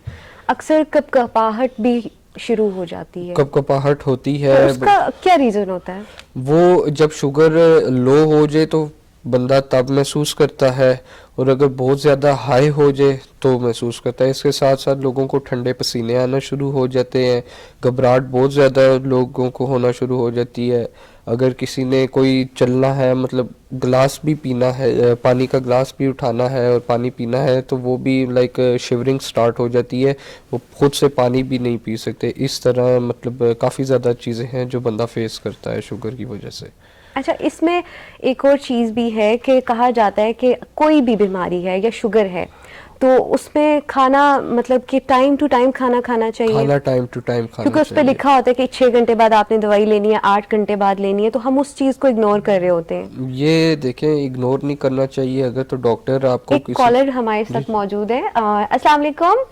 अक्सर कपकपाहट भी शुरू हो जाती है, कपकपाहट होती है, तो उसका क्या रीज़न होता है? वो जब शुगर लो हो जाए तो बंदा तब महसूस करता है, और अगर बहुत ज़्यादा हाई हो जाए तो महसूस करता है। इसके साथ साथ लोगों को ठंडे पसीने आना शुरू हो जाते हैं, घबराहट बहुत ज़्यादा लोगों को होना शुरू हो जाती है। अगर किसी ने कोई चलना है, मतलब गिलास भी पीना है, पानी का गिलास भी उठाना है और पानी पीना है, तो वो भी लाइक शिवरिंग स्टार्ट हो जाती है, वो खुद से पानी भी नहीं पी सकते। इस तरह मतलब काफ़ी ज़्यादा चीज़ें हैं जो बंदा फेस करता है शुगर की वजह से। अच्छा, इसमें एक और चीज़ भी है कि कहा जाता है कि कोई भी बीमारी है या शुगर है तो उसमें खाना मतलब कि टाइम टू टाइम खाना खाना चाहिए, खाना टाइम टू टाइम खाना क्योंकि उस पर चाहिए। लिखा होता है कि 6 घंटे बाद आपने दवाई लेनी है, 8 घंटे बाद लेनी है, तो हम उस चीज को इग्नोर कर रहे होते हैं। ये देखें, इग्नोर नहीं करना चाहिए। अगर तो डॉक्टर आपको एक कॉलर हमारे साथ मौजूद है। अस्सलाम वालेकुम।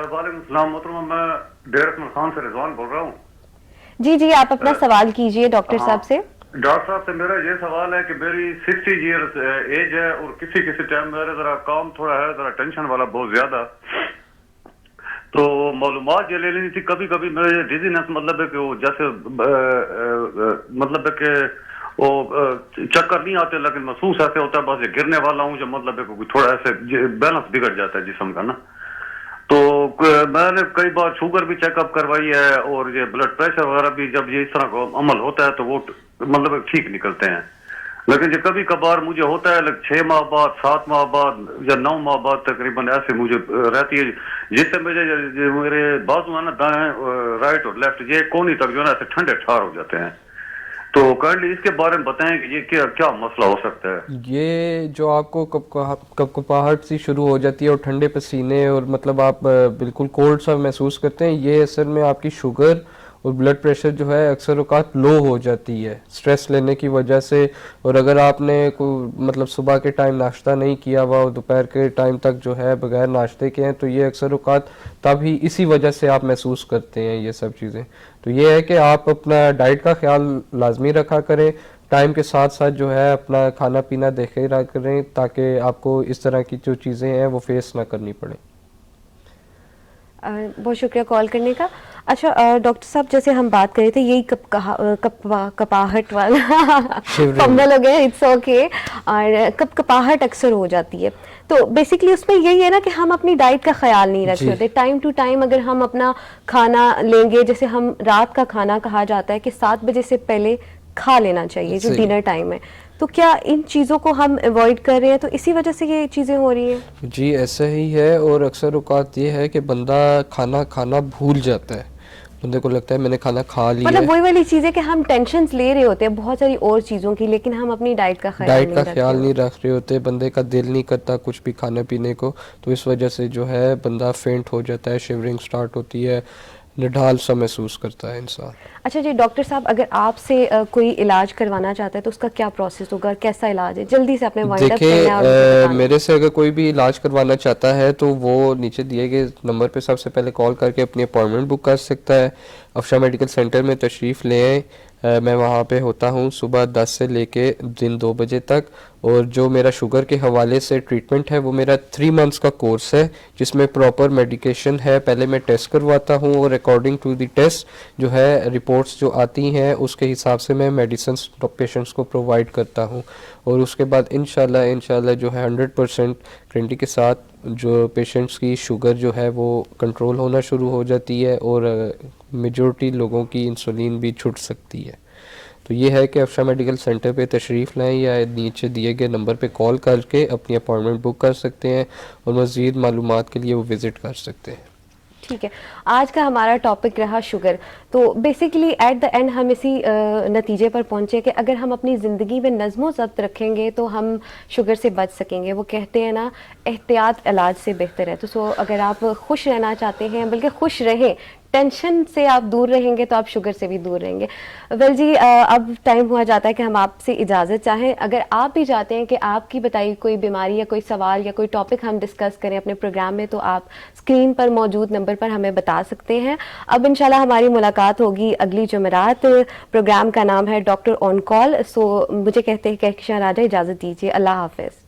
वालेकुम सलाम मोहतरमा, मैं डेर अकमल खान से रिजवान बोल रहा हूँ। जी जी, आप अपना सवाल कीजिए डॉक्टर साहब से। डॉक्टर साहब से मेरा ये सवाल है कि मेरी 60 ईयर्स एज है और किसी किसी टाइम मेरा जरा काम थोड़ा है, जरा टेंशन वाला बहुत ज्यादा, तो मालूमात ये ले लेनी थी। कभी कभी मेरे डिजीनेस मतलब है कि वो जैसे मतलब है कि वो चक्कर नहीं आते, लेकिन महसूस ऐसे होता है बस ये गिरने वाला हूँ, जो मतलब है कि थोड़ा ऐसे बैलेंस बिगड़ जाता है जिस्म का ना। तो मैंने कई बार शुगर भी चेकअप करवाई है और ये ब्लड प्रेशर वगैरह भी, जब ये इस तरह का अमल होता है तो वो मतलब ठीक निकलते हैं। लेकिन ये कभी कभार मुझे होता है 6 माह बाद, 7 माह बाद या 9 माह बाद तकरीबन ऐसे मुझे रहती है, जिससे मेरे बाजू है ना, दाएं राइट और लेफ्ट, ये कोनी तक जो है ना ऐसे ठंडे ठार हो जाते हैं। तो काइंडली इसके बारे में बताएं कि ये क्या क्या मसला हो सकता है। ये जो आपको कपकपाहट सी शुरू हो जाती है और ठंडे पसीने और मतलब आप बिल्कुल कोल्ड सा महसूस करते हैं, ये असल में आपकी शुगर और ब्लड प्रेशर जो है अक्सर औकात लो हो जाती है स्ट्रेस लेने की वजह से। और अगर आपने मतलब सुबह के टाइम नाश्ता नहीं किया हुआ और दोपहर के टाइम तक जो है बगैर नाश्ते के हैं, तो ये अक्सर औकात तभी इसी वजह से आप महसूस करते हैं ये सब चीज़ें। तो ये है कि आप अपना डाइट का ख्याल लाजमी रखा करें, टाइम के साथ साथ जो है अपना खाना पीना देखे रहा करें, ताकि आपको इस तरह की जो चीज़ें हैं वो फेस ना करनी पड़े। बहुत शुक्रिया कॉल करने का। अच्छा डॉक्टर साहब, जैसे हम बात कर रहे थे यही कपाहट वाला फंबल हो गया, इट्स ओके, और कपाहट अक्सर हो जाती है, तो बेसिकली उसमें यही है ना कि हम अपनी डाइट का ख्याल नहीं रख रहे होते। टाइम टू टाइम अगर हम अपना खाना लेंगे, जैसे हम रात का खाना कहा जाता है कि 7 बजे से पहले खा लेना चाहिए, जो डिनर टाइम है, तो क्या इन चीज़ों को हम अवॉइड कर रहे हैं, तो इसी वजह से ये चीज़ें हो रही हैं? जी ऐसा ही है, और अक्सर औकात ये है कि बंदा खाना भूल जाता है, बंदे को लगता है मैंने खाना खा लिया, मतलब वही वाली चीज़ है कि हम टेंशन ले रहे होते हैं बहुत सारी और चीज़ों की, लेकिन हम अपनी डाइट का ख्याल नहीं रख रहे होते। बंदे का दिल नहीं करता कुछ भी खाने पीने को, तो इस वजह से जो है बंदा फेंट हो जाता है, शिवरिंग स्टार्ट होती है, निढाल सा महसूस करता है इंसान। अच्छा जी डॉक्टर साहब, अगर आपसे कोई इलाज करवाना चाहता है तो उसका क्या प्रोसेस होगा, कैसा इलाज है? जल्दी से अपने वाइंड अप करना है। मेरे से अगर कोई भी इलाज करवाना चाहता है तो वो नीचे दिए गए नंबर पे सबसे पहले कॉल करके अपनी अपॉइंटमेंट बुक कर सकता है। अफशा मेडिकल सेंटर में तशरीफ़ ले आए, मैं वहाँ पे होता हूँ सुबह 10 से लेके दिन 2 बजे तक। और जो मेरा शुगर के हवाले से ट्रीटमेंट है वो मेरा 3 मंथ्स का कोर्स है, जिसमें प्रॉपर मेडिकेशन है। पहले मैं टेस्ट करवाता हूँ और अकॉर्डिंग टू द टेस्ट जो है रिपोर्ट्स जो आती हैं उसके हिसाब से मैं मेडिसिन पेशेंट्स को प्रोवाइड करता हूँ। और उसके बाद इंशाल्लाह जो है 100% गारंटी के साथ जो पेशेंट्स की शुगर जो है वो कंट्रोल होना शुरू हो जाती है और मेजॉरिटी लोगों की इंसुलिन भी छूट सकती है। तो ये है कि अफशा मेडिकल सेंटर पे तशरीफ़ लाएं या नीचे दिए गए नंबर पे कॉल करके अपनी अपॉइंटमेंट बुक कर सकते हैं और मज़ीद मालूमात के लिए वो विज़िट कर सकते हैं। ठीक है, आज का हमारा टॉपिक रहा शुगर। तो बेसिकली एट द एंड हम इसी नतीजे पर पहुंचे कि अगर हम अपनी ज़िंदगी में नज़्म ज़ब्त रखेंगे तो हम शुगर से बच सकेंगे। वो कहते हैं ना, एहतियात इलाज से बेहतर है। तो अगर आप खुश रहना चाहते हैं, बल्कि खुश रहें, टेंशन से आप दूर रहेंगे तो आप शुगर से भी दूर रहेंगे। वेल जी, अब टाइम हुआ जाता है कि हम आपसे इजाज़त चाहें। अगर आप भी चाहते हैं कि आपकी बताई कोई बीमारी या कोई सवाल या कोई टॉपिक हम डिस्कस करें अपने प्रोग्राम में, तो आप स्क्रीन पर मौजूद नंबर पर हमें बता सकते हैं। अब इंशाल्लाह हमारी मुलाकात होगी अगली जुमेरात। प्रोग्राम का नाम है डॉक्टर ऑन कॉल। सो मुझे कहते हैं कहकशां राजा, इजाज़त दीजिए। अल्लाह हाफ़िज़।